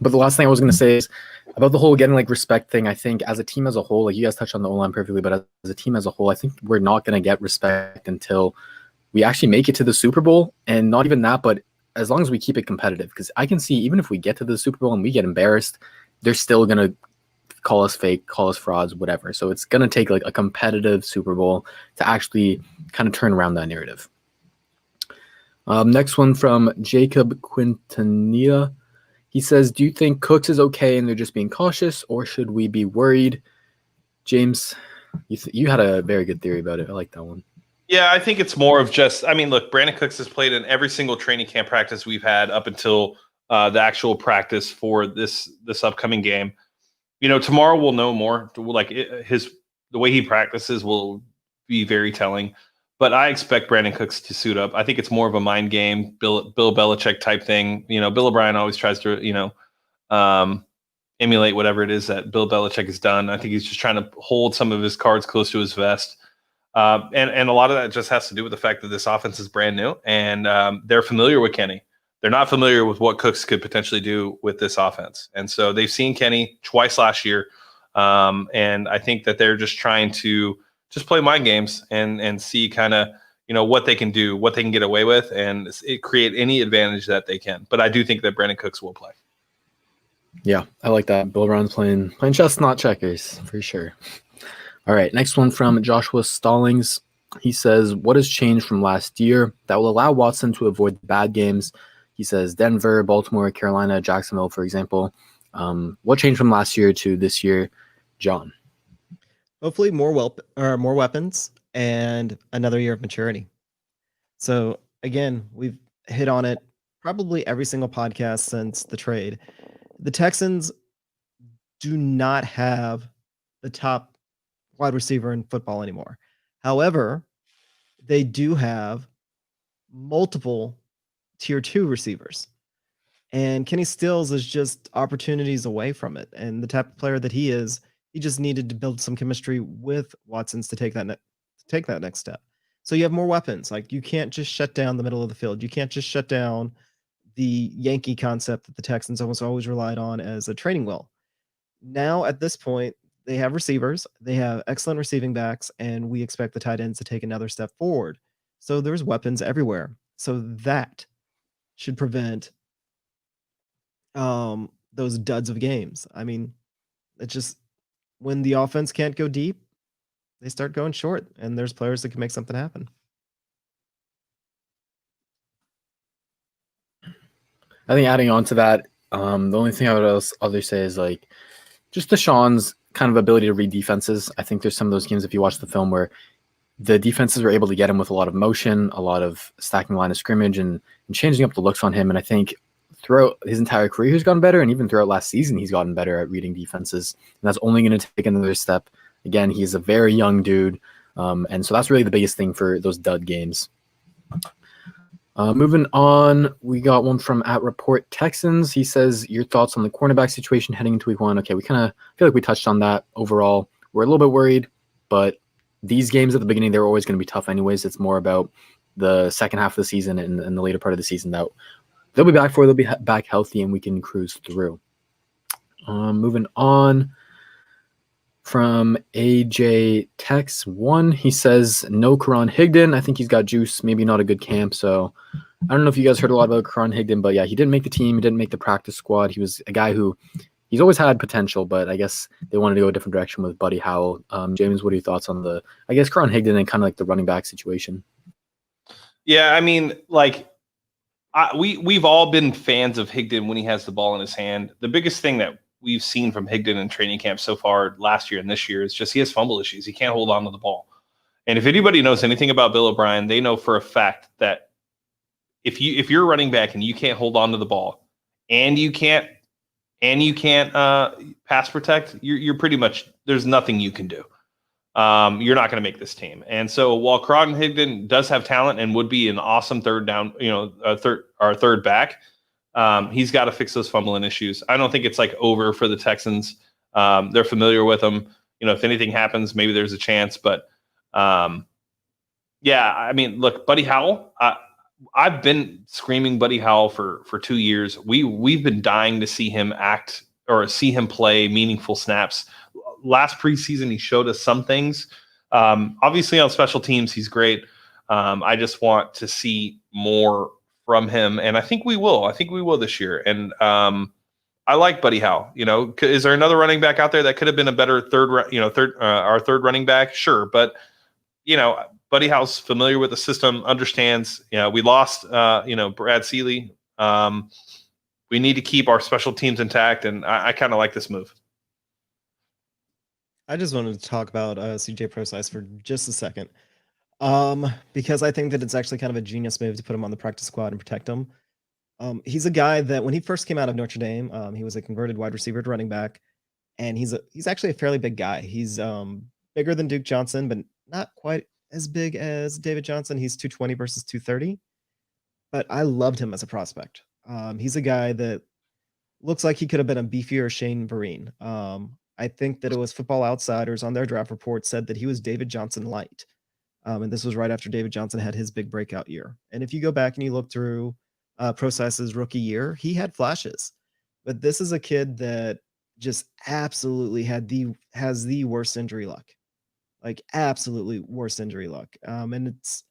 the last thing I was going to say is about the whole getting respect thing. I think as a team as a whole, you guys touched on the O-line perfectly, but as a team as a whole, I think we're not going to get respect until we actually make it to the Super Bowl. And not even that, but as long as we keep it competitive, because I can see even if we get to the Super Bowl and we get embarrassed, they're still going to call us fake, call us frauds, whatever. So it's going to take a competitive Super Bowl to actually kind of turn around that narrative. Next one from Jacob Quintanilla. He says, do you think Cooks is okay and they're just being cautious, or should we be worried? James, you had a very good theory about it. I like that one. Yeah, I think it's more of just, I mean, look, Brandon Cooks has played in every single training camp practice we've had up until the actual practice for this upcoming game. You know, tomorrow we'll know more. Like the way he practices will be very telling. But I expect Brandon Cooks to suit up. I think it's more of a mind game, Bill Belichick type thing. You know, Bill O'Brien always tries to, emulate whatever it is that Bill Belichick has done. I think he's just trying to hold some of his cards close to his vest. And a lot of that just has to do with the fact that this offense is brand new and they're familiar with Kenny. They're not familiar with what Cooks could potentially do with this offense. And so they've seen Kenny twice last year. And I think that they're just trying to just play mind games and see kind of, what they can do, what they can get away with, and create any advantage that they can. But I do think that Brandon Cooks will play. Yeah, I like that. Bill Brown's playing chess, not checkers, for sure. All right, next one from Joshua Stallings. He says, what has changed from last year that will allow Watson to avoid bad games? He says Denver, Baltimore, Carolina, Jacksonville, for example. What changed from last year to this year, John? Hopefully more weapons and another year of maturity. So again, we've hit on it probably every single podcast since the trade. The Texans do not have the top wide receiver in football anymore. However, they do have multiple tier 2 receivers. And Kenny Stills is just opportunities away from it. And the type of player that he is, he just needed to build some chemistry with Watson's to take that next step. So you have more weapons. Like, you can't just shut down the middle of the field. You can't just shut down the Yankee concept that the Texans almost always relied on as a training wheel. Now, at this point, they have receivers, they have excellent receiving backs, and we expect the tight ends to take another step forward. So there's weapons everywhere. So that should prevent those duds of games. I mean, it's just when the offense can't go deep, they start going short, and there's players that can make something happen. I think adding on to that, the only thing I would other say is like just Deshaun's kind of ability to read defenses. I think there's some of those games, if you watch the film, where the defenses were able to get him with a lot of motion, a lot of stacking line of scrimmage, and changing up the looks on him. And I think throughout his entire career, he's gotten better, and even throughout last season, he's gotten better at reading defenses. And that's only going to take another step. Again, he's a very young dude, and so that's really the biggest thing for those dud games. Moving on, we got one from @Report Texans. He says, your thoughts on the cornerback situation heading into week 1. Okay, we kind of feel like we touched on that overall. We're a little bit worried, but these games at the beginning, they're always going to be tough anyways. It's more about the second half of the season and the later part of the season that they'll be back for. They'll be back healthy, and we can cruise through. Moving on. From AJ Tex 1, he says, no Karan Higdon. I think he's got juice, maybe not a good camp. So I don't know if you guys heard a lot about Karan Higdon, but yeah, he didn't make the team. He didn't make the practice squad. He was a guy who he's always had potential, but I guess they wanted to go a different direction with Buddy Howell. James, what are your thoughts on Karan Higdon and kind of like the running back situation? Yeah, I mean, like we've all been fans of Higdon when he has the ball in his hand. The biggest thing that we've seen from Higdon in training camp so far last year and this year is just he has fumble issues. He can't hold on to the ball. And if anybody knows anything about Bill O'Brien, they know for a fact that if you're a running back and you can't hold on to the ball and you can't pass protect, you're pretty much, there's nothing you can do. You're not going to make this team. And so while Karan Higdon does have talent and would be an awesome third down, third back, he's got to fix those fumbling issues. I don't think it's like over for the Texans. They're familiar with him. If anything happens, maybe there's a chance. But yeah, I mean, look, Buddy Howell. I've been screaming Buddy Howell for 2 years. We've been dying to see him act or see him play meaningful snaps. Last preseason, he showed us some things. Obviously, on special teams, he's great. I just want to see more from him, and I think we will. I think we will this year. And I like Buddy Howell. Is there another running back out there that could have been a better our third running back? Sure, but Buddy Howell's familiar with the system, understands. We lost Brad Seeley. we need to keep our special teams intact, and I kind of like this move. I just wanted to talk about CJ Procise for just a second, because I think that it's actually kind of a genius move to put him on the practice squad and protect him. He's a guy that when he first came out of Notre Dame, he was a converted wide receiver to running back, and he's actually a fairly big guy. He's bigger than Duke Johnson, but not quite as big as David Johnson. He's 220 versus 230, but I loved him as a prospect. He's a guy that looks like he could have been a beefier Shane Vereen. I think that it was Football Outsiders on their draft report said that he was David Johnson light. And this was right after David Johnson had his big breakout year. And if you go back and you look through Procise's rookie year, he had flashes. But this is a kid that just absolutely has the worst injury luck. Like absolutely worst injury luck. And it's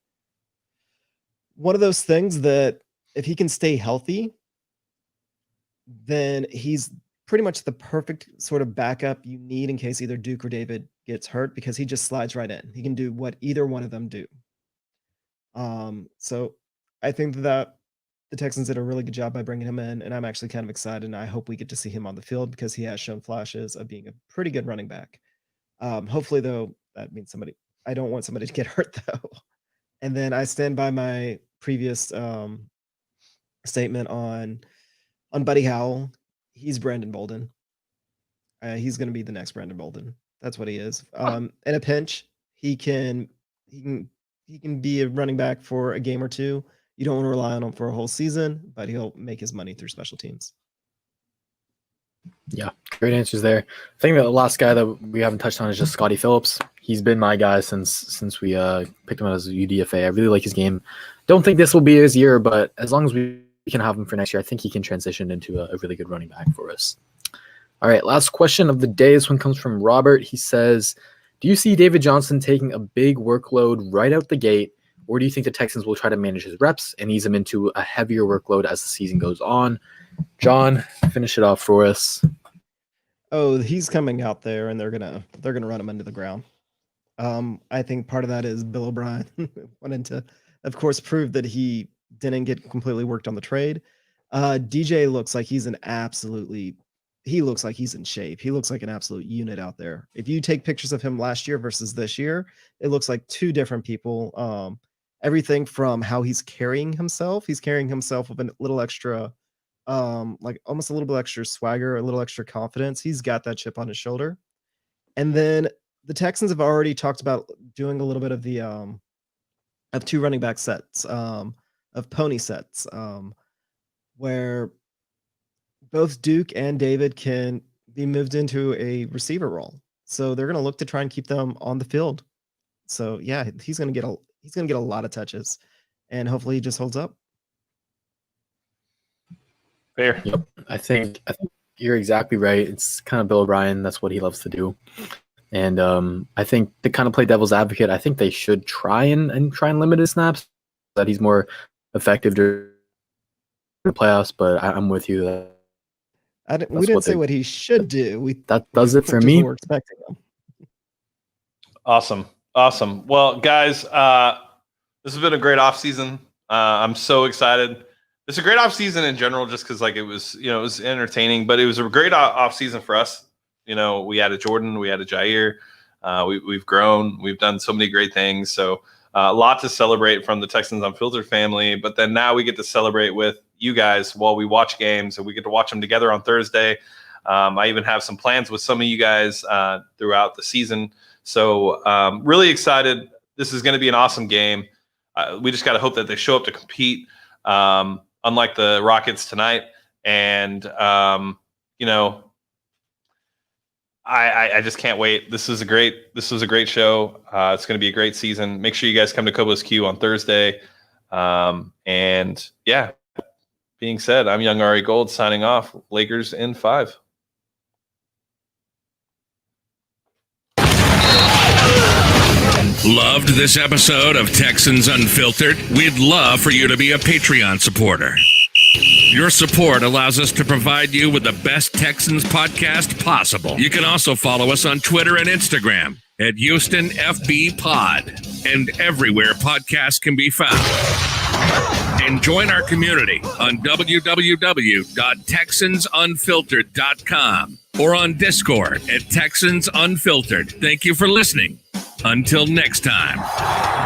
one of those things that if he can stay healthy, then he's pretty much the perfect sort of backup you need in case either Duke or David gets hurt, because he just slides right in. He can do what either one of them do. So I think that the Texans did a really good job by bringing him in, and I'm actually kind of excited, and I hope we get to see him on the field because he has shown flashes of being a pretty good running back. Hopefully, though, that means I don't want somebody to get hurt, though. And then I stand by my previous statement on Buddy Howell. He's Brandon Bolden. He's going to be the next Brandon Bolden. That's what he is. In a pinch, he can be a running back for a game or two. You don't want to rely on him for a whole season, but he'll make his money through special teams. Yeah, great answers there. I think the last guy that we haven't touched on is just Scotty Phillips. He's been my guy since we picked him out as a UDFA. I really like his game. Don't think this will be his year, but as long as we can have him for next year, I think he can transition into a really good running back for us. All right, last question of the day. This one comes from Robert. He says, do you see David Johnson taking a big workload right out the gate, or do you think the Texans will try to manage his reps and ease him into a heavier workload as the season goes on? John, finish it off for us. Oh, he's coming out there, and they're gonna run him into the ground. I think part of that is Bill O'Brien wanted to, of course, prove that he didn't get completely worked on the trade. DJ looks like he's he looks like he's in shape. He looks like an absolute unit out there. If you take pictures of him last year versus this year, it looks like two different people. Everything from how he's carrying himself with a little extra, like almost a little bit extra swagger, a little extra confidence. He's got that chip on his shoulder. And then the Texans have already talked about doing a little bit of the of two running back sets, of pony sets, where both Duke and David can be moved into a receiver role. So they're going to look to try and keep them on the field. So yeah, he's going to get a lot of touches, and hopefully he just holds up. Fair. Yep. I think you're exactly right. It's kind of Bill O'Brien. That's what he loves to do. And I think to kind of play devil's advocate, I think they should try and limit his snaps, that he's more effective during the playoffs. But I'm with you. We didn't say what he should do. That does it for me. We're expecting him. Awesome. Well, guys, this has been a great offseason. I'm so excited. It's a great offseason in general, just because it was entertaining, but it was a great offseason for us. We added Jordan, we added Jair. We've grown. We've done so many great things. So a lot to celebrate from the Texans Unfiltered family. But then now we get to celebrate with you guys while we watch games, and we get to watch them together on Thursday. I even have some plans with some of you guys throughout the season. So really excited. This is going to be an awesome game. We just got to hope that they show up to compete, unlike the Rockets tonight. And, I just can't wait. This was a great show. It's going to be a great season. Make sure you guys come to Kobo's Q on Thursday. And yeah, being said, I'm Young Ari Gold signing off. Lakers in 5. Loved this episode of Texans Unfiltered? We'd love for you to be a Patreon supporter. Your support allows us to provide you with the best Texans podcast possible. You can also follow us on Twitter and Instagram at Houston FB Pod and everywhere podcasts can be found. and join our community on www.texansunfiltered.com or on Discord at Texans Unfiltered. Thank you for listening. Until next time.